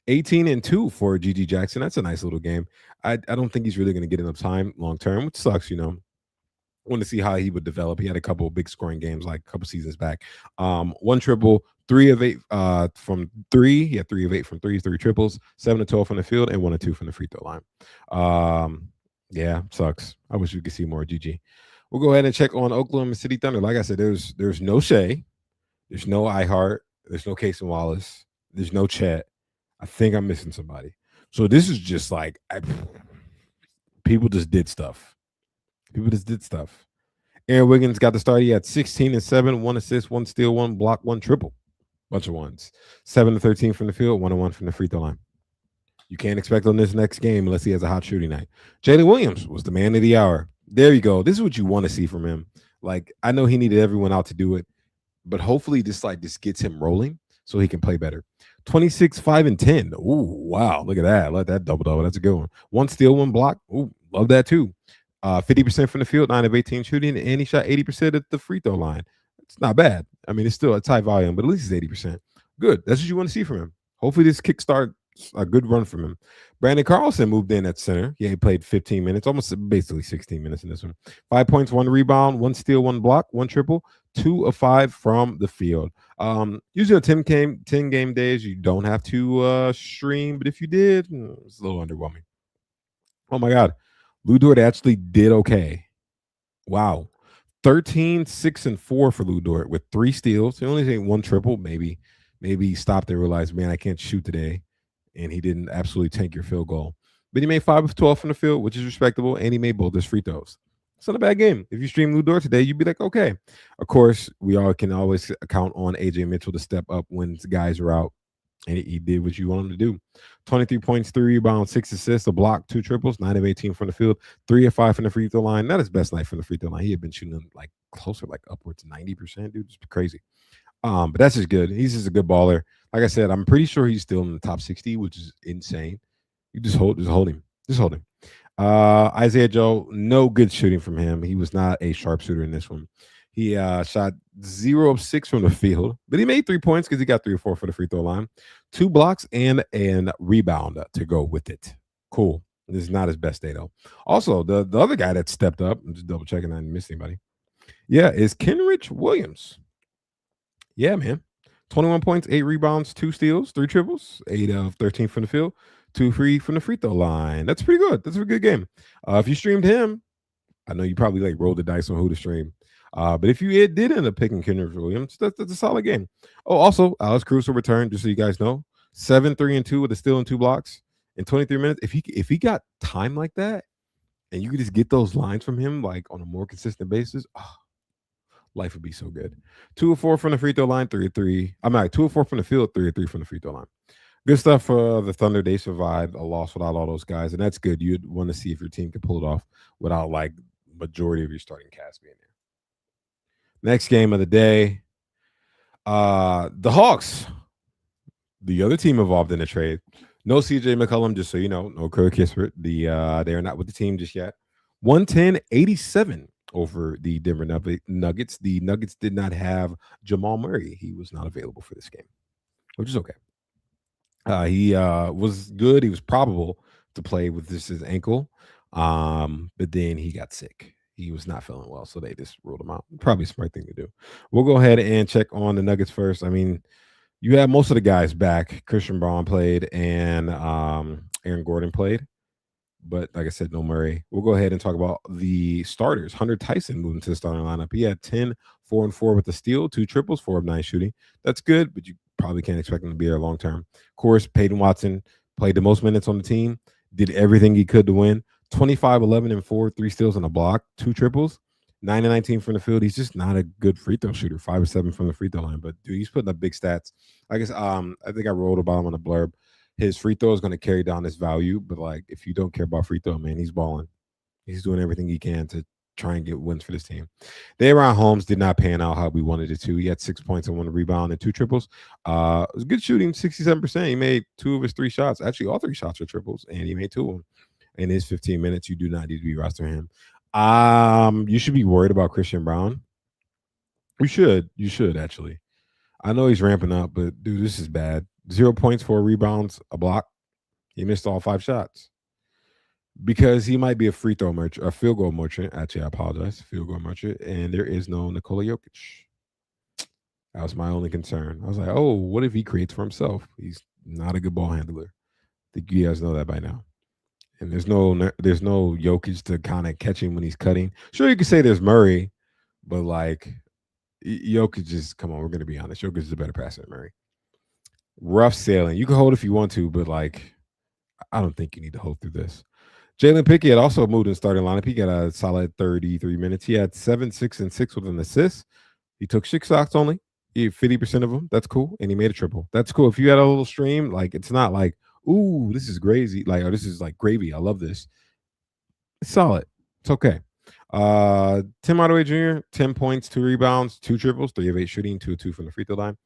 18 and 2 for GG Jackson. That's a nice little game. I don't think he's really going to get enough time long term, which sucks, I want to see how he would develop. He had a couple of big scoring games like a couple seasons back. 1 triple, 3 of 8 from 3. He had 3 of 8 from 3, 3 triples, 7 of 12 from the field, and 1 of 2 from the free throw line. Yeah, sucks. I wish we could see more GG. We'll go ahead and check on Oklahoma City Thunder. Like I said, there's no Shea, there's no iHeart, there's no Casey Wallace, there's no Chet. I think I'm missing somebody. So this is just like people just did stuff. Aaron Wiggins got the start. He had 16 and 7, 1 assist, 1 steal, 1 block, 1 triple. Bunch of ones. 7 to 13 from the field, 1 and 1 from the free throw line. You can't expect on this next game unless he has a hot shooting night. Jalen Williams was the man of the hour. There you go. This is what you want to see from him. Like, I know he needed everyone out to do it, but hopefully this gets him rolling so he can play better. 26, 5, and 10. Ooh, wow. Look at that. Let that double. That's a good one. 1 steal, 1 block. Ooh, love that too. 50% from the field, 9 of 18 shooting, and he shot 80% at the free throw line. It's not bad. I mean, it's still a high volume, but at least it's 80%. Good. That's what you want to see from him. Hopefully this kickstart a good run from him. Brandon Carlson moved in at center. Yeah, he played 15 minutes, almost basically 16 minutes in this one. 5 points, 1 rebound, 1 steal, 1 block, 1 triple, 2 of 5 from the field. Usually on 10 game days, you don't have to stream, but if you did, it's a little underwhelming. Oh my God. Lou Dort actually did okay. Wow. 13, 6, and 4 for Lou Dort with 3 steals. He only had 1 triple. Maybe he stopped and realized, man, I can't shoot today. And he didn't absolutely tank your field goal. But he made 5 of 12 from the field, which is respectable, and he made both his free throws. It's not a bad game. If you stream Lou Dort today, you'd be like, okay. Of course, we all can always count on AJ Mitchell to step up when the guys are out. And he did what you want him to do. 23 points, 3 rebounds, 6 assists, a block, 2 triples, 9 of 18 from the field, 3 of 5 from the free throw line. Not his best night from the free throw line. He had been shooting like closer, like upwards 90%, dude. It's crazy. But that's just good. He's just a good baller. Like I said, I'm pretty sure he's still in the top 60, which is insane. You just hold him. Just hold him. Isaiah Joe, no good shooting from him. He was not a sharpshooter in this one. He shot 0 of 6 from the field, but he made 3 points because he got 3 or 4 for the free throw line, 2 blocks and an rebound to go with it. Cool. This is not his best day though. Also, the other guy that stepped up, I'm just double checking I didn't miss anybody. Yeah, is Kenrich Williams. Yeah, man. 21 points, 8 rebounds, 2 steals, 3 triples, 8 of 13 from the field, 2 free from the free throw line. That's pretty good. That's a good game. If you streamed him, I know you probably like rolled the dice on who to stream. But if you did end up picking Kenrich Williams, that's a solid game. Oh, also, Alex Cruz will return, just so you guys know. 7, 3, and 2 with a steal and 2 blocks in 23 minutes. If he got time like that, and you could just get those lines from him like on a more consistent basis, life would be so good. 2 of 4 from the free throw line, 3 of 3. I'm not 2 of 4 from the field, 3 of 3 from the free throw line. Good stuff for the Thunder. They survived a loss without all those guys, and that's good. You'd want to see if your team can pull it off without like majority of your starting cast being there. Next game of the day, the Hawks, the other team involved in the trade. No CJ McCollum, just so you know. No Kirk Kispert. They are not with the team just yet. 110-87 over the Denver Nuggets. The Nuggets did not have Jamal Murray. He was not available for this game, which is okay. He was good. He was probable to play with his ankle, but then he got sick. He was not feeling well, so they just ruled him out. Probably a smart thing to do. We'll go ahead and check on the Nuggets first. I mean, you have most of the guys back. Christian Braun played, and Aaron Gordon played. But like I said, no Murray. We'll go ahead and talk about the starters. Hunter Tyson moved into the starting lineup. He had 10, 4 and 4 with the steal, 2 triples, 4 of 9 shooting. That's good, but you probably can't expect him to be there long term. Of course, Peyton Watson played the most minutes on the team, did everything he could to win. 25, 11 and 4, 3 steals and a block, 2 triples, 9 and 19 from the field. He's just not a good free throw shooter. 5 or 7 from the free throw line, but dude, he's putting up big stats. I guess I think I wrote about him on the blurb. His free throw is going to carry down his value, but like if you don't care about free throw, man, he's balling. He's doing everything he can to try and get wins for this team. Day'Ron Holmes did not pan out how we wanted it to. He had 6 points and 1 rebound and 2 triples. It was good shooting, 67%. He made 2 of his 3 shots. Actually, all 3 shots were triples, and he made 2 of them. In his 15 minutes, you do not need to be rostering him. You should be worried about Christian Braun. You should actually. I know he's ramping up, but dude, this is bad. 0 points, 4 rebounds, a block. He missed all 5 shots because he might be a free throw merchant, a field goal merchant. Actually, I apologize, field goal merchant, and there is no Nikola Jokic. That was my only concern. I was like, oh, what if he creates for himself? He's not a good ball handler. I think you guys know that by now. And there's no Jokic to kind of catch him when he's cutting. Sure, you could say there's Murray, but like Jokic just come on. We're gonna be honest. Jokic is a better passer than Murray. Rough sailing. You can hold if you want to, but like, I don't think you need to hold through this. Jalen Pickett had also moved in starting lineup. He got a solid 33 minutes. He had 7, 6, and 6 with an assist. He took 6 shots only. He had 50% of them. That's cool. And he made a triple. That's cool. If you had a little stream, like it's not like, ooh, this is crazy. Like, oh, this is like gravy. I love this. It's solid. It's okay. Tim Hardaway Jr., 10 points, 2 rebounds, 2 triples, 3 of 8 shooting, 2 of 2 from the free throw line.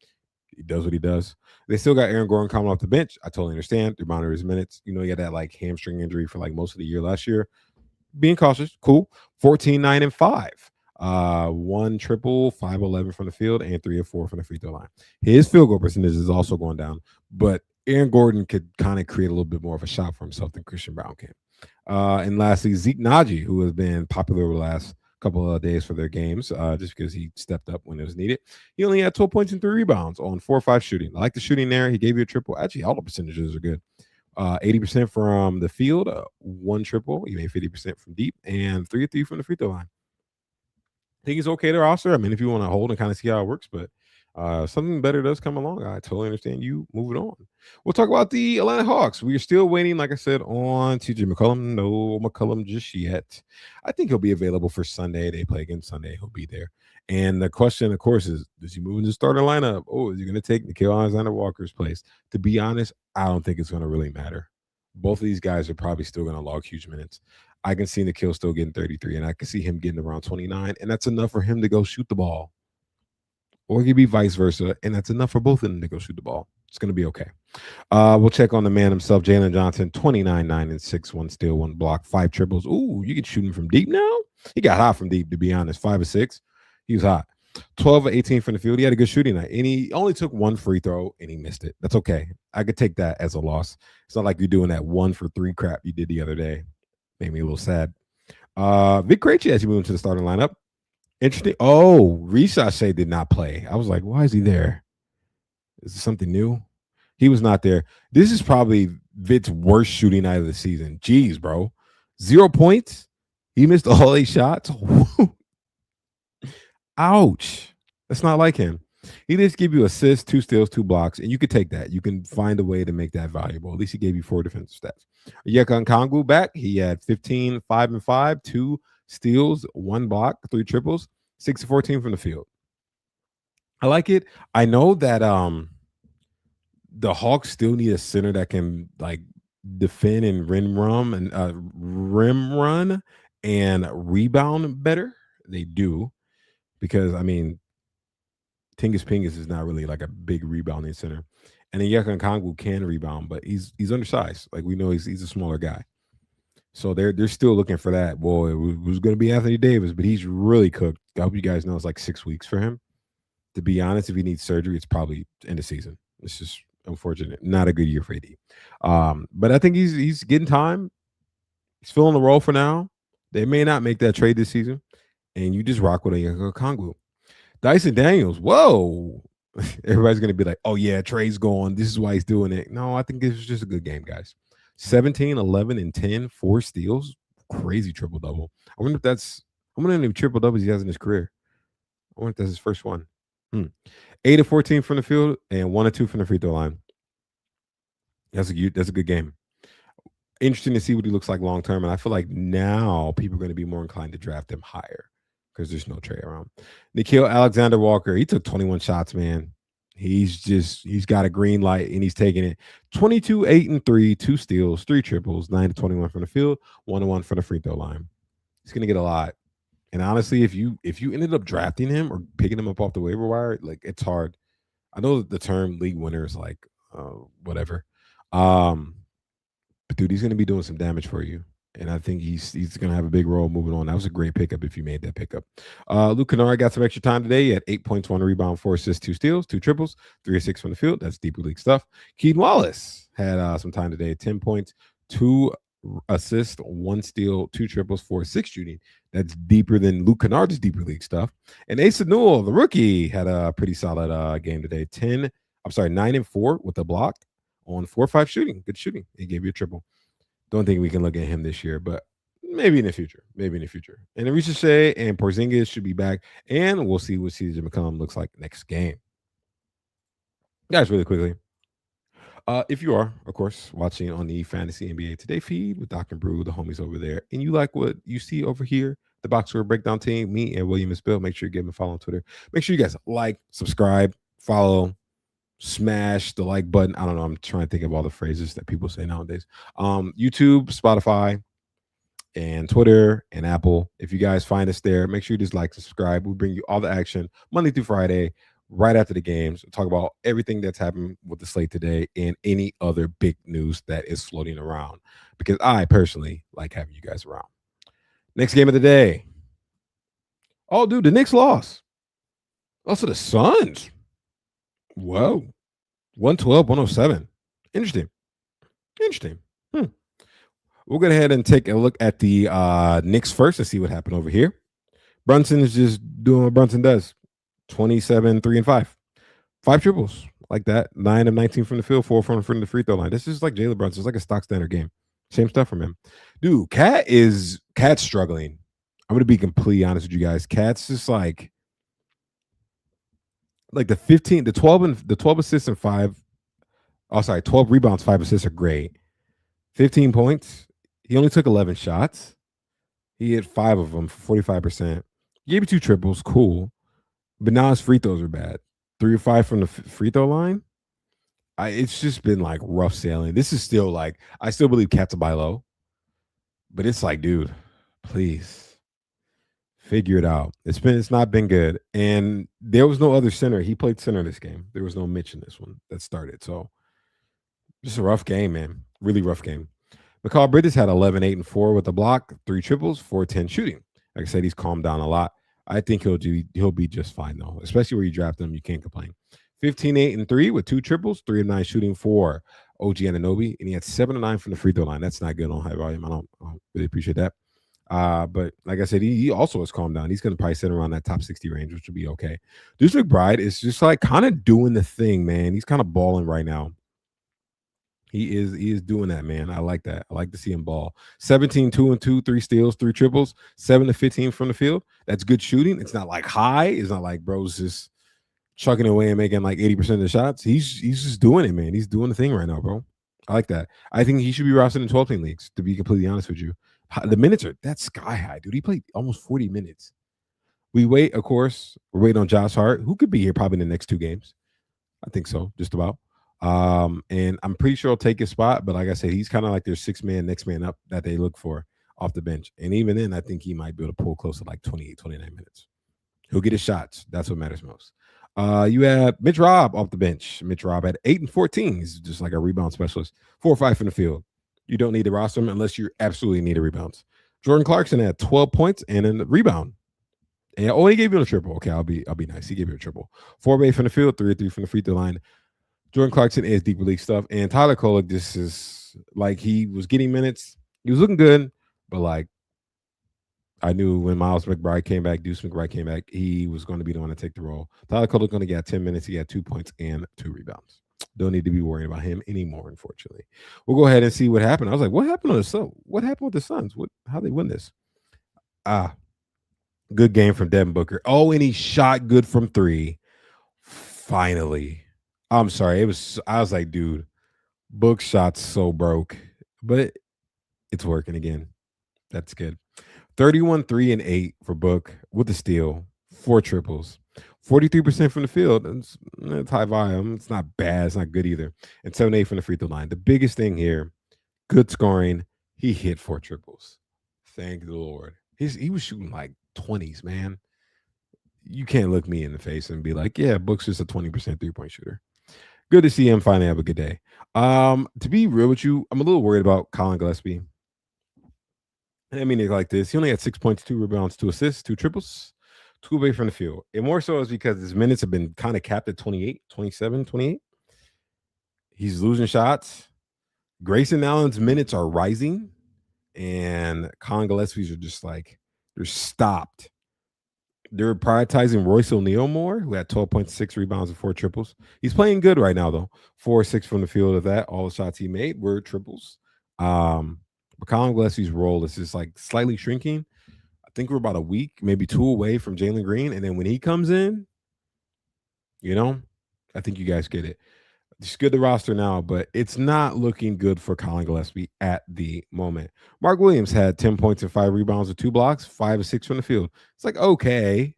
He does what he does. They still got Aaron Gordon coming off the bench. I totally understand. They're monitoring his minutes. You know, he had that like hamstring injury for like most of the year last year. Being cautious, cool. 14, 9, and 5. 1 triple, 5, 11 from the field, and 3 of 4 from the free throw line. His field goal percentage is also going down, but Aaron Gordon could kind of create a little bit more of a shot for himself than Christian Braun can. And lastly, Zeke Naji, who has been popular over the last couple of days for their games, just because he stepped up when it was needed. He only had 12 points and 3 rebounds on 4 or 5 shooting. I like the shooting there. He gave you a triple. Actually, all the percentages are good. 80% from the field, 1 triple. He made 50% from deep, and 3 of 3 from the free throw line. I think he's okay to roster. I mean, if you want to hold and kind of see how it works, but something better does come along. I totally understand you. Move it on. We'll talk about the Atlanta Hawks. We are still waiting, like I said, on TJ McCollum. No McCollum just yet. I think he'll be available for Sunday. They play again Sunday. He'll be there. And the question, of course, is does he move into the starting lineup? Oh, is he going to take Nickeil Alexander-Walker's place? To be honest, I don't think it's going to really matter. Both of these guys are probably still going to log huge minutes. I can see Nickeil still getting 33, and I can see him getting around 29, and that's enough for him to go shoot the ball. or it could be vice versa, and that's enough for both of them to go shoot the ball. It's going to be okay. We'll check on the man himself, Jalen Johnson, 29, 9, and 6, 1 steal, 1 block, 5 triples. Ooh, you can shoot him from deep now? He got hot from deep, to be honest. 5 or 6. He was hot. 12 or 18 from the field. He had a good shooting night, and he only took 1 free throw, and he missed it. That's okay. I could take that as a loss. It's not like you're doing that 1 for 3 crap you did the other day. Made me a little sad. Vic Krejci as he moved into the starting lineup. Interesting. Oh, Rishache did not play. I was like, why is he there? Is this something new? He was not there. This is probably Vit's worst shooting night of the season. Jeez, bro. 0 points. He missed all 8 shots. Ouch. That's not like him. He just give you assists, 2 steals, 2 blocks, and you could take that. You can find a way to make that valuable. At least he gave you 4 defensive stats. Yeka Nkongwu back. He had 15, 5 and 5, 2 steals, 1 block, 3 triples, 6 to 14 from the field. I like it. I know that the Hawks still need a center that can like defend and rim run and rebound better. They do, because I mean, Tingus Pingus is not really like a big rebounding center, and then Yeka Nkongwu can rebound, but he's undersized. Like we know he's a smaller guy, so they're still looking for that. Boy, it was going to be Anthony Davis, but he's really cooked. I hope you guys know it's like 6 weeks for him. To be honest, if he needs surgery, it's probably end of season. It's just unfortunate. Not a good year for AD. But I think he's getting time. He's filling the role for now. They may not make that trade this season, and you just rock with a Kongwu. Dyson Daniels, whoa. Everybody's going to be like, oh, yeah, Trey's gone. This is why he's doing it. No, I think this was just a good game, guys. 17, 11, and 10, 4 steals. Crazy triple-double. I wonder how many triple-doubles he has in his career. I wonder if that's his first one. 8 of 14 from the field and 1 or 2 from the free throw line. That's a good game. Interesting to see what he looks like long term, and I feel like now people are going to be more inclined to draft him higher because there's no Trey around. Nickeil Alexander-Walker, he took 21 shots, man. He's got a green light and he's taking it. 22, 8 and 3, 2 steals, 3 triples, 9 to 21 from the field, 1 to 1 from the free throw line. He's going to get a lot. And honestly, if you ended up drafting him or picking him up off the waiver wire, like it's hard. I know that the term league winner is like whatever. But dude, he's gonna be doing some damage for you. And I think he's gonna have a big role moving on. That was a great pickup if you made that pickup. Luke Kennard got some extra time today. He had 8 points, 1 rebound, 4 assists, 2 steals, 2 triples, 3 or 6 from the field. That's deeper league stuff. Keaton Wallace had some time today, 10 points, 2 assists, 1 steal, 2 triples, 4 6 shooting. That's deeper than Luke Kennard's deeper league stuff. And Asa Newell, the rookie, had a pretty solid game today. 9 and 4 with a block on 4 or 5 shooting. Good shooting. He gave you a triple. Don't think we can look at him this year, but maybe in the future. And Arisha Shea and Porzingis should be back, and we'll see what CJ McCollum looks like next game. Guys, really quickly, if you are, of course, watching on the Fantasy NBA Today feed with Doc and Brew, the homies over there, and you like what you see over here, the Box Score Breakdown team, me and William and Bill, make sure you give them a follow on Twitter. Make sure you guys like, subscribe, follow, smash the like button. I don't know. I'm trying to think of all the phrases that people say nowadays. YouTube, Spotify, and Twitter and Apple. If you guys find us there, make sure you just like, subscribe. We bring you all the action Monday through Friday, right after the games. We'll talk about everything that's happened with the slate today and any other big news that is floating around, because I personally like having you guys around. Next game of the day. Oh, dude, the Knicks lost. Also, the Suns. Whoa. 112, 107. Interesting. We'll go ahead and take a look at the Knicks first and see what happened over here. Brunson is just doing what Brunson does. 27, 3 and 5. 5 triples like that. 9 of 19 from the field, 4 from the free throw line. This is like Jalen Brunson. It's like a stock standard game. Same stuff from him. Dude, Cat's struggling. I'm gonna be completely honest with you guys. Cat's just like the 12 assists and 12 rebounds, 5 assists are great. 15 points. He only took 11 shots. He hit 5 of them for 45%. He gave you 2 triples, cool. But now his free throws are bad. 3 or 5 from the free throw line. It's just been like rough sailing. This is still like, I still believe Cat's a buy low. But it's like, dude, please. Figure it out. It's not been good. And there was no other center. He played center this game. There was no Mitch in this one that started. So just a rough game, man. Really rough game. McCall Bridges had 11, 8, and 4 with a block, 3 triples, 410 shooting. Like I said, he's calmed down a lot. I think he'll be just fine though, especially where you draft him. You can't complain. 15, 8, and 3 with 2 triples, 3 of 9 shooting for OG Ananobi, and he had 7 of 9 from the free throw line. That's not good on high volume. I don't really appreciate that. But like I said, he also has calmed down. He's going to probably sit around that top 60 range, which will be okay. Deuce McBride is just like kind of doing the thing, man. He's kind of balling right now. He is doing that, man. I like that. I like to see him ball. 17, 2 and 2, 3 steals, 3 triples, 7 to 15 from the field. That's good shooting. It's not like high. It's not like bro's just chucking away and making like 80% of the shots. He's just doing it, man. He's doing the thing right now, bro. I like that. I think he should be rostered in 12-team leagues, to be completely honest with you. The minutes are that's sky high, dude. He played almost 40 minutes. We wait, of course. We're waiting on Josh Hart, who could be here probably in the next 2 games. I think so, just about. And I'm pretty sure he'll take his spot, but like I said, he's kind of like their 6-man, next man up that they look for off the bench. And even then, I think he might be able to pull close to like 28, 29 minutes. He'll get his shots. That's what matters most. You have Mitch Robb off the bench. Mitch Robb at 8 and 14. He's just like a rebound specialist. 4 or 5 from the field. You don't need to roster him unless you absolutely need a rebound. Jordan Clarkson had 12 points and a rebound. And he gave you a triple. Okay, I'll be nice. He gave you a triple. 4 of 8 from the field, 3 of 3 from the free throw line. Jordan Clarkson is deeper league stuff. And Tyler Kolek, this is like he was getting minutes. He was looking good, but like I knew when Miles McBride came back, Deuce McBride came back, he was going to be the one to take the role. Tyler Kolek going to get 10 minutes. He had 2 points and 2 rebounds. Don't need to be worried about him anymore, unfortunately. We'll go ahead and see what happened. I was like, what happened to the Suns? What happened with the Suns? How they win this? Good game from Devin Booker. Oh, and he shot good from 3. Finally. I'm sorry. I was like, dude, Book shot's so broke. But it's working again. That's good. 31, 3, and 8 for Book with the steal, 4 triples, 43% from the field. It's high volume. It's not bad. It's not good either. And 7, 8 from the free throw line. The biggest thing here, good scoring. He hit 4 triples. Thank the Lord. He was shooting like 20s, man. You can't look me in the face and be like, yeah, Book's just a 20% 3-point shooter. Good to see him finally have a good day. To be real with you, I'm a little worried about Colin Gillespie. I mean, it's like this. He only had 6 points, 2 rebounds, 2 assists, 2 triples, 2 away from the field. And more so is because his minutes have been kind of capped at 28, 27, 28. He's losing shots. Grayson Allen's minutes are rising. And Colin Gillespie's are just like, they're stopped. They're prioritizing Royce O'Neal more, who had 12.6 rebounds and 4 triples. He's playing good right now, though. 4 or 6 from the field of that. All the shots he made were triples. But Colin Gillespie's role is just like slightly shrinking. I think we're about a week, maybe 2 away from Jalen Green. And then when he comes in, I think you guys get it. It's good the roster now, but it's not looking good for Colin Gillespie at the moment. Mark Williams had 10 points and 5 rebounds with 2 blocks, 5 or 6 from the field. It's like, okay.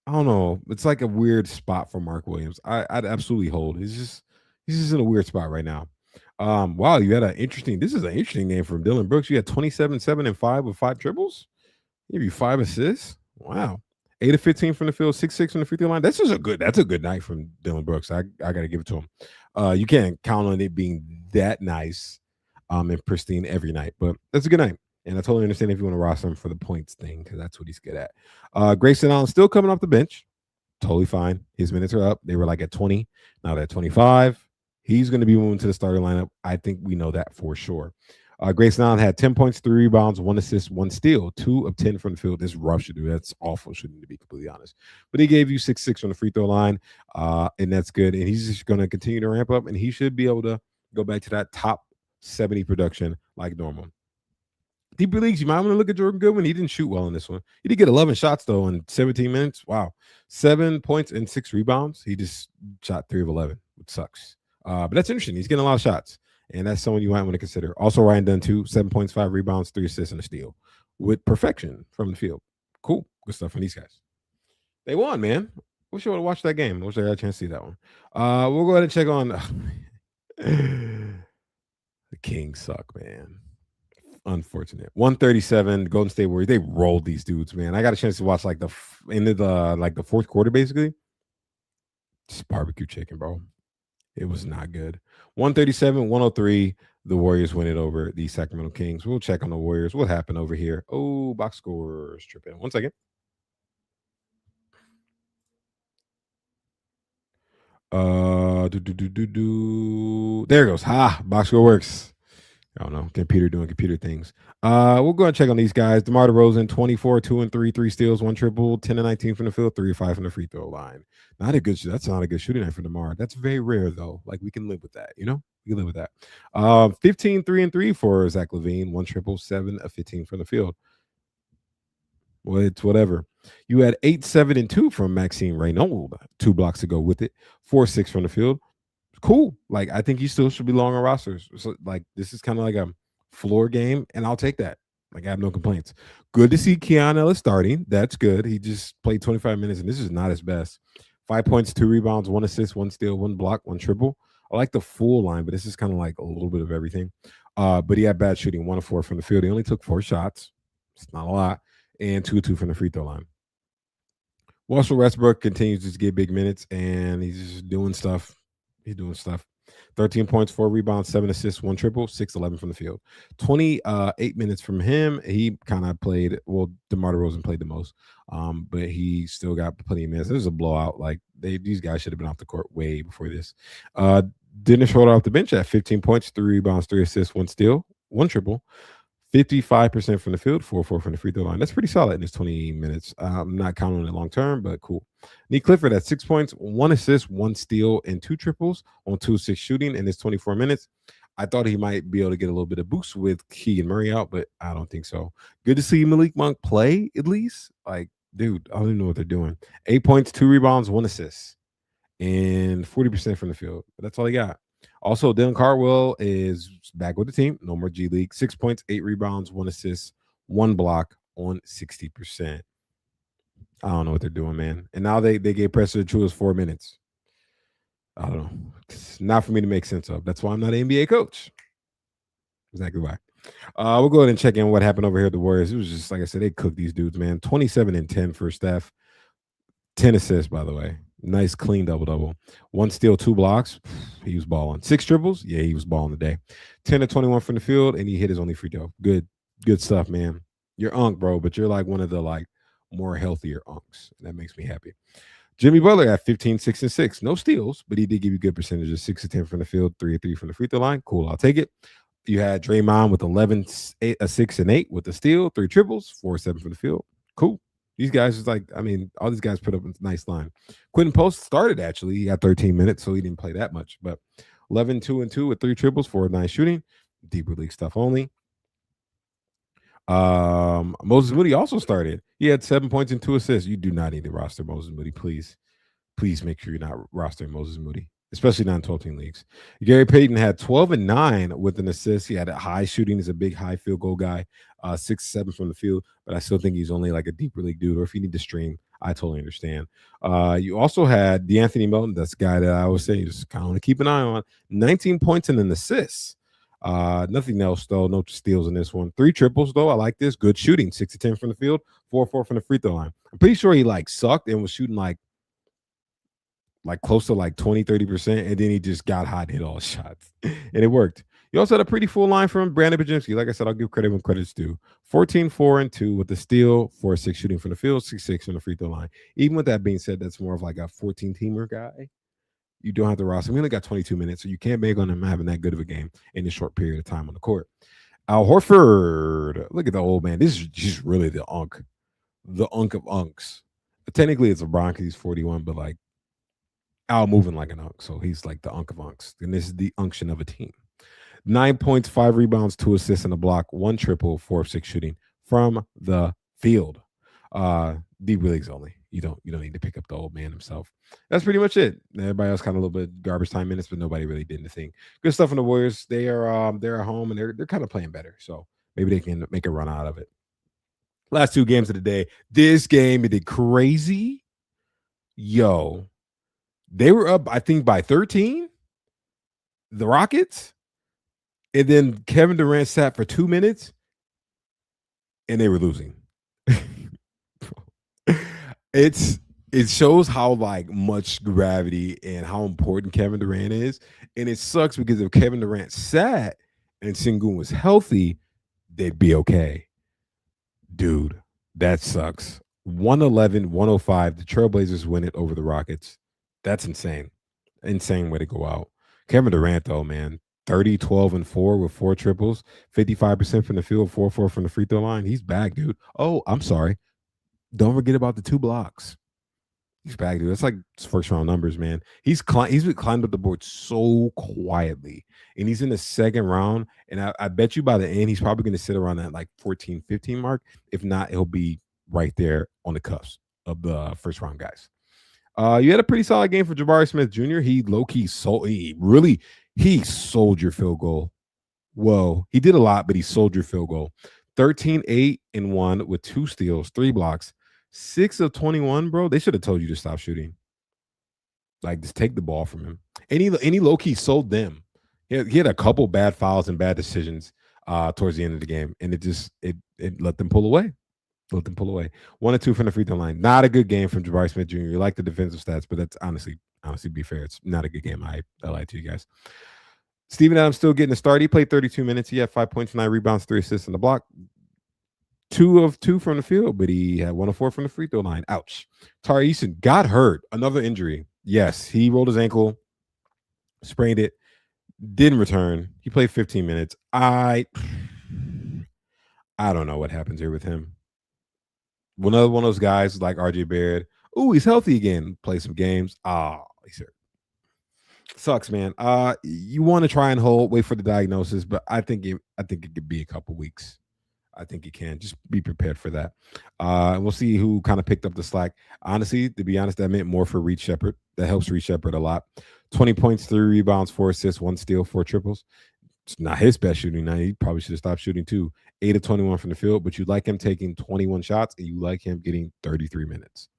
I don't know. It's like a weird spot for Mark Williams. I'd absolutely hold. He's just in a weird spot right now. Wow, you had this is an interesting game from Dylan Brooks. You had 27, 7, and 5 with 5 triples. Give you 5 assists. Wow. 8 of 15 from the field, 6 from the free throw line. That's a good night from Dylan Brooks. I gotta give it to him. You can't count on it being that nice and pristine every night, but that's a good night. And I totally understand if you want to roster him for the points thing, because that's what he's good at. Grayson Allen still coming off the bench. Totally fine. His minutes are up. They were like at 20. Now they're at 25. He's going to be moving to the starting lineup. I think we know that for sure. Grayson Allen had 10 points, 3 rebounds, 1 assist, 1 steal, 2 of 10 from the field. This rough should do. That's awful, shouldn't to be completely honest. But he gave you 6 from the free throw line, and that's good. And he's just going to continue to ramp up, and he should be able to go back to that top 70 production like normal. Deeper leagues, you might want to look at Jordan Goodwin. He didn't shoot well in this one. He did get 11 shots, though, in 17 minutes. Wow. 7 points and 6 rebounds. He just shot 3 of 11, which sucks. But that's interesting. He's getting a lot of shots. And that's someone you might want to consider. Also, Ryan Dunn, too. 7 points, 5 rebounds, 3 assists, and a steal with perfection from the field. Cool. Good stuff from these guys. They won, man. Wish I would have watched that game. Wish I had a chance to see that one. We'll go ahead and check on the Kings suck, man. Unfortunate. 137, Golden State Warriors. They rolled these dudes, man. I got a chance to watch like the end of the fourth quarter, basically. Just barbecue chicken, bro. It was not good. 137, 103. The Warriors win it over the Sacramento Kings. We'll check on the Warriors. What happened over here? Oh, box scores. Tripping. 1 second. There it goes. Box score works. I don't know. Computer doing computer things. We'll go and check on these guys. DeMar DeRozan, 24, 2 and 3, 3 steals, 1 triple, 10 and 19 from the field, 3 or 5 from the free throw line. That's not a good shooting night for DeMar. That's very rare though. Like we can live with that, you know? We can live with that. 15, 3 and 3 for Zach LaVine, 1 triple, 7 of 15 from the field. Well, it's whatever. You had 8, 7, and 2 from Maxime Reynaud, 2 blocks to go with it, 4, 6 from the field. Cool. Like I think he still should be long on rosters. So like this is kind of like a floor game, and I'll take that. Like I have no complaints. Good to see Keon Ellis starting. That's good. He just played 25 minutes, and this is not his best. 5 points, 2 rebounds, 1 assist, 1 steal, 1 block, 1 triple. I like the full line, but this is kind of like a little bit of everything. But he had bad shooting, 1 of 4 from the field. He only took 4 shots. It's not a lot, and 2 of 2 from the free throw line. Russell Westbrook continues to get big minutes, and he's just doing stuff. He's doing stuff. 13 points, 4 rebounds, 7 assists, 1 triple, 6, 11 from the field. 28 minutes from him. He kind of played, well, DeMar DeRozan played the most, but he still got plenty of minutes. This is a blowout. Like, these guys should have been off the court way before this. Dennis Schroeder off the bench at 15 points, 3 rebounds, 3 assists, 1 steal, 1 triple. 55% from the field, 4 4 from the free throw line. That's pretty solid in his 20 minutes. I'm not counting on it long term, but cool. Nick Clifford at 6 points, 1 assist, 1 steal, and 2 triples on 2-6 shooting in his 24 minutes. I thought he might be able to get a little bit of boost with Keegan Murray out, but I don't think so. Good to see Malik Monk play at least. Like, dude, I don't even know what they're doing. 8 points, 2 rebounds, 1 assist, and 40% from the field. But that's all he got. Also, Dylan Cardwell is back with the team. No more G League. 6 points, 8 rebounds, 1 assist, 1 block on 60%. I don't know what they're doing, man. And now they gave Preston Achiuwa 4 minutes. I don't know. It's not for me to make sense of. That's why I'm not an NBA coach. Exactly why. We'll go ahead and check in what happened over here at the Warriors. It was just, like I said, they cooked these dudes, man. 27 and 10 for Steph. 10 assists, by the way. Nice, clean double-double. 1 steal, 2 blocks. He was balling. 6 triples. Yeah, he was balling today. 10 to 21 from the field, and he hit his only free throw. Good stuff, man. You're unk, bro, but you're like one of the like more healthier unks. That makes me happy. Jimmy Butler at 15, 6 and 6. No steals, but he did give you good percentages. 6 to 10 from the field, 3 to 3 from the free throw line. Cool, I'll take it. You had Draymond with 11, 6 and 8 with the steal, 3 triples, 4 7 from the field. Cool. These guys is like, I mean, all these guys put up a nice line. Quentin Post started actually. He had 13 minutes, so he didn't play that much. But 11, 2 and 2 with 3 triples, 4 9 shooting. Deeper league stuff only. Moses Moody also started. He had 7 points and 2 assists. You do not need to roster Moses Moody, please. Please make sure you're not rostering Moses Moody, especially not in 12-team leagues. Gary Payton had 12 and 9 with an assist. He had a high shooting. He's a big high field goal guy. 6 7 from the field, but I still think he's only like a deeper league dude. Or if you need to stream, I totally understand. You also had DeAnthony Melton. That's the guy that I always say you just kind of want to keep an eye on. 19 points and an assist. Nothing else though. No steals in this one. 3 triples though. I like this. Good shooting. 6 to 10 from the field. 4 4 from the free throw line. I'm pretty sure he like sucked and was shooting like close to like 20-30%, and then he just got hot and hit all shots, and it worked. You also had a pretty full line from Brandon Bajinski. Like I said, I'll give credit when credit's due. 14, 4 and 2 with the steal, 4 6 shooting from the field, 6 6 from the free throw line. Even with that being said, that's more of like a 14-teamer guy. You don't have to roster. We only got 22 minutes, so you can't bank on him having that good of a game in a short period of time on the court. Al Horford, look at the old man. This is just really the unk of unks. Technically, it's LeBron because he's 41, but like Al moving like an unk, so he's like the unk of unks, and this is the unction of a team. 9 points, 5 rebounds, 2 assists, and a block, 1 triple, 4 of 6 shooting from the field. Deep leagues only. You don't need to pick up the old man himself. That's pretty much it. Everybody else kind of a little bit garbage time minutes, but nobody really did anything. Good stuff from the Warriors. They're at home and they're kind of playing better, so maybe they can make a run out of it. Last 2 games of the day. This game, it did crazy. Yo, they were up, I think, by 13. The Rockets. And then Kevin Durant sat for 2 minutes. and they were losing. It shows how like much gravity and how important Kevin Durant is, and it sucks because if Kevin Durant sat and Sengun was healthy, they'd be okay. Dude, that sucks. 111, 105. The Trailblazers win it over the Rockets. That's insane. Insane way to go out. Kevin Durant, though, man. 30, 12, and 4 with 4 triples, 55% from the field, 4 from the free throw line. He's back, dude. Oh, I'm sorry. Don't forget about the 2 blocks. He's back, dude. That's like first round numbers, man. He's been climbed up the board so quietly, and he's in the second round. And I bet you by the end, he's probably going to sit around that like 14, 15 mark. If not, he'll be right there on the cuffs of the first round guys. You had a pretty solid game for Jabari Smith Jr. He low key sold. He sold your field goal. Whoa, he did a lot, but he sold your field goal. 13, 8, and 1 with 2 steals, 3 blocks. 6 of 21, bro. They should have told you to stop shooting. Like, just take the ball from him. Any low key sold them. He had a couple bad fouls and bad decisions towards the end of the game, and it let them pull away. Let them pull away. 1 or 2 from the free throw line. Not a good game from Jabari Smith Jr. You like the defensive stats, but that's honestly, be fair, it's not a good game. I lied to you guys. Steven Adams still getting a start. He played 32 minutes. He had 5 points, 9 rebounds, 3 assists on the block. 2 of 2 from the field, but he had 1 of 4 from the free throw line. Ouch. Tari Eason got hurt. Another injury. Yes, he rolled his ankle, sprained it, didn't return. He played 15 minutes. I don't know what happens here with him. Another one of those guys like RJ Barrett. Ooh, he's healthy again. Play some games. He's hurt. Sucks, man. You want to try and wait for the diagnosis, but I think it could be a couple weeks. I think you can just be prepared for that. And we'll see who kind of picked up the slack. Honestly, to be honest, that meant more for Reed Shepard. That helps Reed Shepard a lot. 20 points, 3 rebounds, 4 assists, 1 steal, 4 triples. It's not his best shooting night. He probably should have stopped shooting too. 8 of 21 from the field, but you like him taking 21 shots and you like him getting 33 minutes.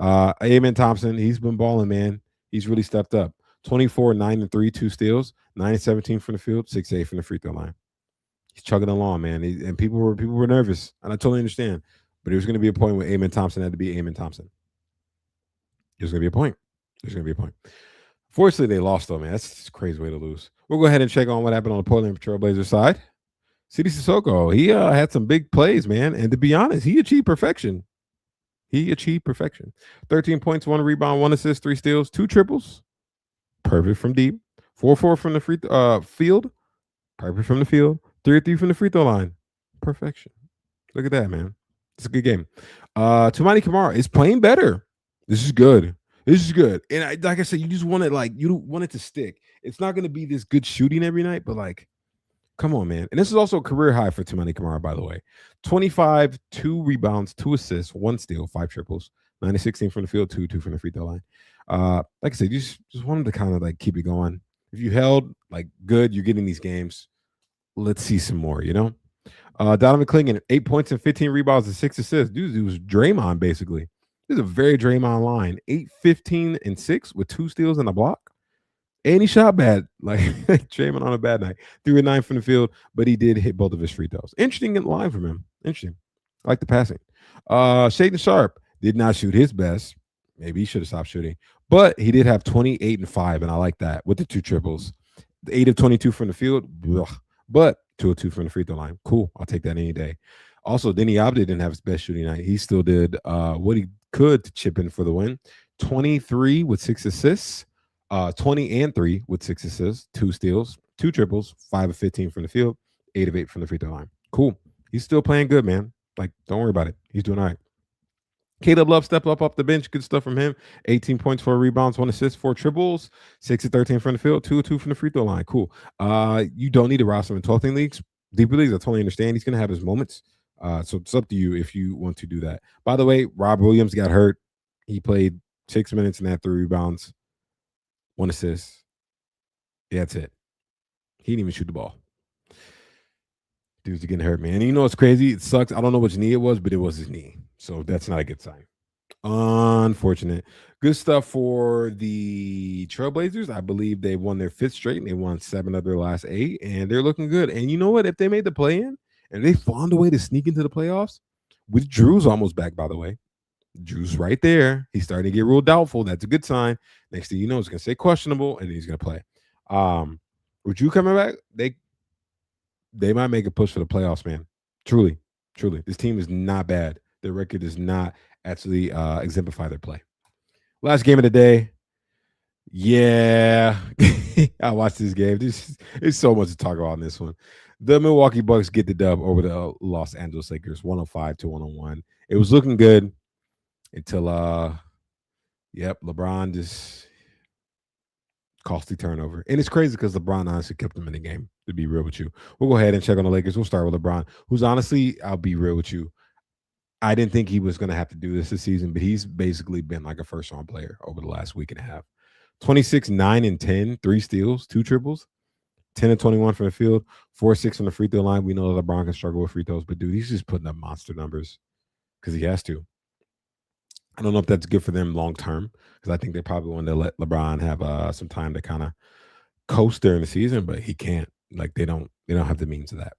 Amen Thompson, he's been balling, man. He's really stepped up. 24, 9 and 3, 2 steals, 9 and 17 from the field, 6 8 from the free throw line. He's chugging along, man. And people were nervous, and I totally understand. But there's going to be a point where Amen Thompson had to be Amen Thompson. There's going to be a point. Fortunately, they lost, though, man. That's a crazy way to lose. We'll go ahead and check on what happened on the Portland Trailblazers side. CD Sissoko, he had some big plays, man. And to be honest, he achieved perfection. 13 points, 1 rebound, 1 assist, 3 steals, 2 triples. Perfect from deep. 4-4 from the free field. Perfect from the field. 3-3 from the free throw line. Perfection. Look at that, man. It's a good game. Toumani Camara is playing better. This is good. And like I said, you just want it you want it to stick. It's not going to be this good shooting every night, but come on, man. And this is also a career high for Toumani Camara, by the way. 25, 2 rebounds, 2 assists, 1 steal, 5 triples, 9 of 16 from the field, 2 from the free throw line. Like I said, you just want him to kind of keep it going. If you held good, you're getting these games. Let's see some more, Donovan Clingan, 8 points and 15 rebounds and 6 assists. Dude, it was Draymond, basically. This is a very Draymond line. 8, 15, and 6 with 2 steals and a block. And he shot bad, Draymond on a bad night. 3 of 9 from the field, but he did hit both of his free throws. Interesting line from him. Interesting. I like the passing. Shaedon Sharpe did not shoot his best. Maybe he should have stopped shooting. But he did have 28 and 5, and I like that with the 2 triples. 8 of 22 from the field. Ugh. But 2 of 2 from the free throw line. Cool. I'll take that any day. Also, Denny Abdi didn't have his best shooting night. He still did what he could to chip in for the win. 23 with 6 assists. 20 and 3 with 6 assists, 2 steals, 2 triples, 5 of 15 from the field, 8 of 8 from the free throw line. Cool. He's still playing good, man. Don't worry about it. He's doing all right. Caleb Love stepped up off the bench. Good stuff from him. 18 points, 4 rebounds, 1 assist, 4 triples, 6 of 13 from the field, 2 of 2 from the free throw line. Cool. You don't need to roster him in 12 leagues. Deeper leagues, I totally understand. He's going to have his moments. So it's up to you if you want to do that. By the way, Rob Williams got hurt. He played 6 minutes and had 3 rebounds, 1 assist. Yeah, that's it. He didn't even shoot the ball. Dude's getting hurt, man. And you know what's crazy? It sucks. I don't know which knee it was, but it was his knee. So that's not a good sign. Unfortunate. Good stuff for the Trailblazers. I believe they won their 5th straight, and they won 7 of their last 8, and they're looking good. And you know what? If they made the play-in and they found a way to sneak into the playoffs. With Drew's almost back, by the way. Drew's right there. He's starting to get real doubtful. That's a good sign. Next thing you know, it's going to say questionable, and he's going to play. With Drew coming back, they might make a push for the playoffs, man. Truly, truly. This team is not bad. Their record does not actually exemplify their play. Last game of the day. Yeah. I watched this game. There's so much to talk about in this one. The Milwaukee Bucks get the dub over the Los Angeles Lakers, 105-101. It was looking good until LeBron just costly turnover. And it's crazy because LeBron honestly kept them in the game, to be real with you. We'll go ahead and check on the Lakers. We'll start with LeBron, who's honestly, I'll be real with you, I didn't think he was going to have to do this season, but he's basically been like a first-round player over the last week and a half. 26, 9, and 10, 3 steals, 2 triples, 10 and 21 from the field, 4-6 from the free throw line. We know that LeBron can struggle with free throws, but dude, he's just putting up monster numbers because he has to. I don't know if that's good for them long term because I think they probably want to let LeBron have some time to kind of coast during the season, but he can't. Like they don't have the means of that.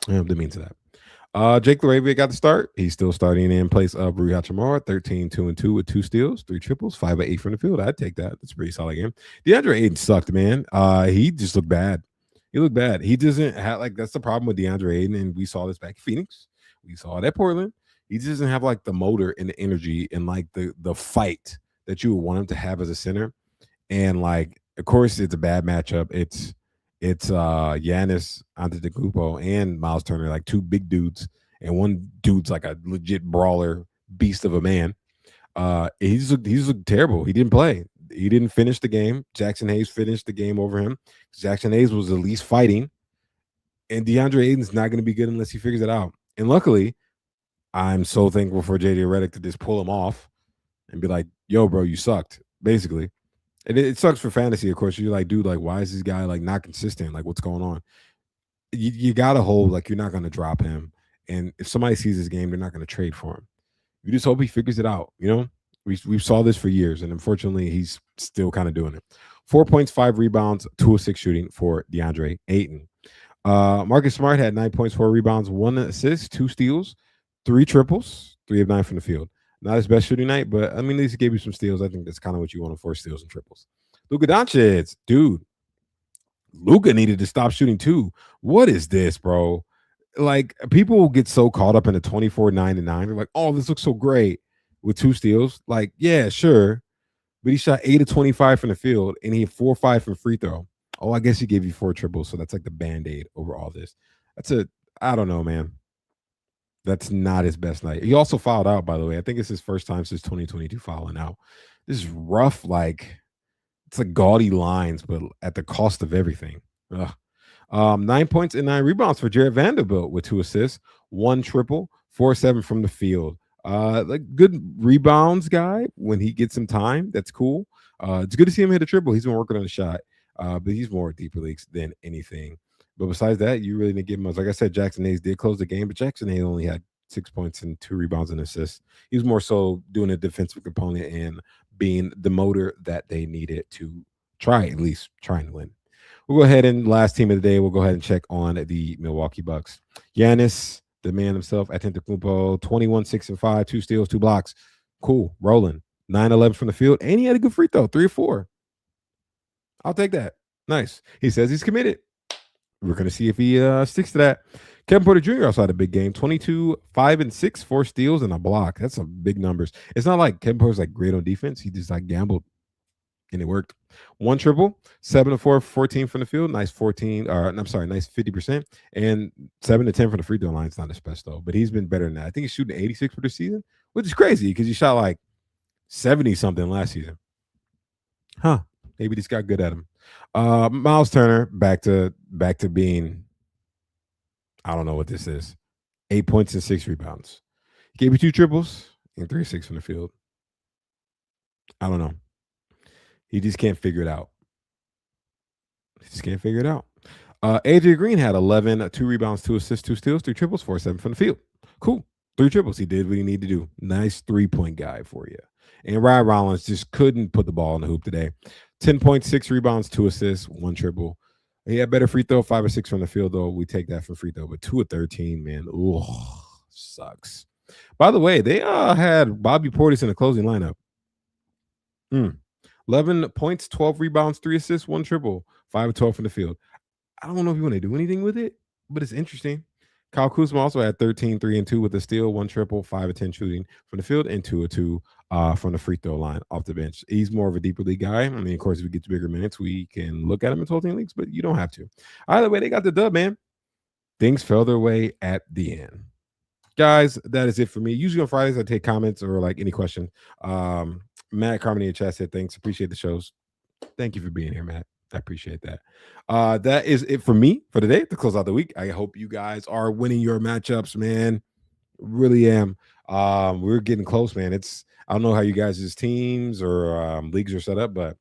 They don't have the means of that. Jake LaRavia got the start. He's still starting in place of Rui Hachimura, 13, 2-2 with 2 steals, 3 triples, 5 of 8 from the field. I'd take that. That's a pretty solid game. DeAndre Ayton sucked, man. He just looked bad. He looked bad. He doesn't have that's the problem with DeAndre Ayton, and we saw this back in Phoenix. We saw it at Portland. He just doesn't have like the motor and the energy and like the fight that you would want him to have as a center. And like, of course, it's a bad matchup. It's Giannis Antetokounmpo and Miles Turner, like 2 big dudes, and one dude's like a legit brawler, beast of a man. He's looked terrible. He didn't play. He didn't finish the game. Jackson Hayes finished the game over him. Jackson Hayes was at least fighting, and DeAndre Ayton's not going to be good unless he figures it out. And luckily, I'm so thankful for JJ Redick to just pull him off and be like, "Yo, bro, you sucked," basically. And it sucks for fantasy, of course. You're like, dude, like, why is this guy like not consistent? Like, what's going on? You gotta hold, like, you're not gonna drop him. And if somebody sees his game, they're not gonna trade for him. You just hope he figures it out. You know, we saw this for years, and unfortunately, he's still kind of doing it. 4 points, 5 rebounds, 2 of 6 shooting for DeAndre Ayton. Marcus Smart had 9 points, 4 rebounds, 1 assist, 2 steals, 3 triples, 3 of 9 from the field. Not his best shooting night, but I mean, at least he gave you some steals. I think that's kind of what you want to force, steals and triples. Luka Doncic, dude. Luka needed to stop shooting too. What is this, bro? Like, people get so caught up in the 24, 9 and 9. They're like, oh, this looks so great with 2 steals. Like, yeah, sure. But he shot 8 of 25 from the field, and he had 4 or 5 from free throw. Oh, I guess he gave you 4 triples, so that's like the Band-Aid over all this. I don't know, man. That's not his best night. He also fouled out, by the way. I think it's his first time since 2022 fouling out. This is rough, like, it's like gaudy lines, but at the cost of everything. Ugh. 9 points and 9 rebounds for Jared Vanderbilt with 2 assists, 1 triple, 4-7 from the field. Like, good rebounds guy when he gets some time. That's cool. It's good to see him hit a triple. He's been working on the shot, but he's more deeper leagues than anything. But besides that, you really didn't give him much. Like I said, Jackson Hayes did close the game, but Jackson Hayes only had 6 points and 2 rebounds and assists. He was more so doing a defensive component and being the motor that they needed to at least try and win. We'll go ahead and last team of the day, we'll go ahead and check on the Milwaukee Bucks. Giannis, the man himself, Antetokounmpo, 21, 6 and 5, 2 steals, 2 blocks. Cool, rolling. 9-11 from the field, and he had a good free throw, 3 or 4. I'll take that. Nice. He says he's committed. We're going to see if he sticks to that. Kevin Porter Jr. also had a big game. 22, 5 and 6, 4 steals and a block. That's some big numbers. It's not like Kevin Porter's like great on defense. He just like gambled, and it worked. 1 triple, 7 to 4, 14 from the field. Nice 50%. And 7 to 10 from the free throw line. It's not his best though, but he's been better than that. I think he's shooting 86 for the season, which is crazy because he shot like 70 something last season. Huh? Maybe this got good at him. Miles Turner back to being, I don't know what this is. 8 points and 6 rebounds. He gave you 2 triples and 3 6 from the field. I don't know. He just can't figure it out. AJ Green had 11, 2 rebounds, 2 assists, 2 steals, 3 triples, 4-7 from the field. Cool. 3 triples. He did what he needed to do. Nice 3-point guy for you. And Ryan Rollins just couldn't put the ball in the hoop today. 10 points, 6 rebounds, 2 assists, 1 triple. He had better free throw, 5 or 6 from the field, though. We take that for free throw. But 2 of 13, man. Ooh, sucks. By the way, they had Bobby Portis in the closing lineup. 11 points, 12 rebounds, 3 assists, 1 triple, 5 of 12 from the field. I don't know if you want to do anything with it, but it's interesting. Kyle Kuzma also had 13, 3 and 2 with a steal, 1 triple, 5 of 10 shooting from the field, and 2 of 2 from the free throw line off the bench. He's more of a deeper league guy. I mean, of course, if he gets bigger minutes, we can look at him in 12-team leagues, but you don't have to. Either way, they got the dub, man. Things fell their way at the end. Guys, that is it for me. Usually on Fridays, I take comments or like any question. Matt Carmody in chat said, thanks. Appreciate the shows. Thank you for being here, Matt. I appreciate that. That is it for me for today to close out the week. I hope you guys are winning your matchups, man. Really am. We're getting close, man. I don't know how you guys' teams or leagues are set up, but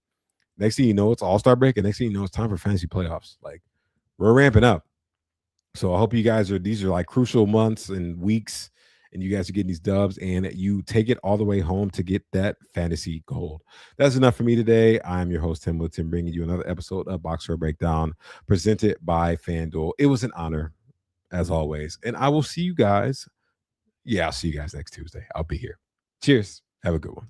next thing you know, it's All-Star break, and next thing you know, it's time for fantasy playoffs. Like, we're ramping up. So I hope you guys these are like crucial months and weeks, and you guys are getting these dubs, and you take it all the way home to get that fantasy gold. That's enough for me today. I'm your host, Tim Woodson, bringing you another episode of Box Score Breakdown presented by FanDuel. It was an honor, as always, and I will see you guys. Yeah, I'll see you guys next Tuesday. I'll be here. Cheers. Have a good one.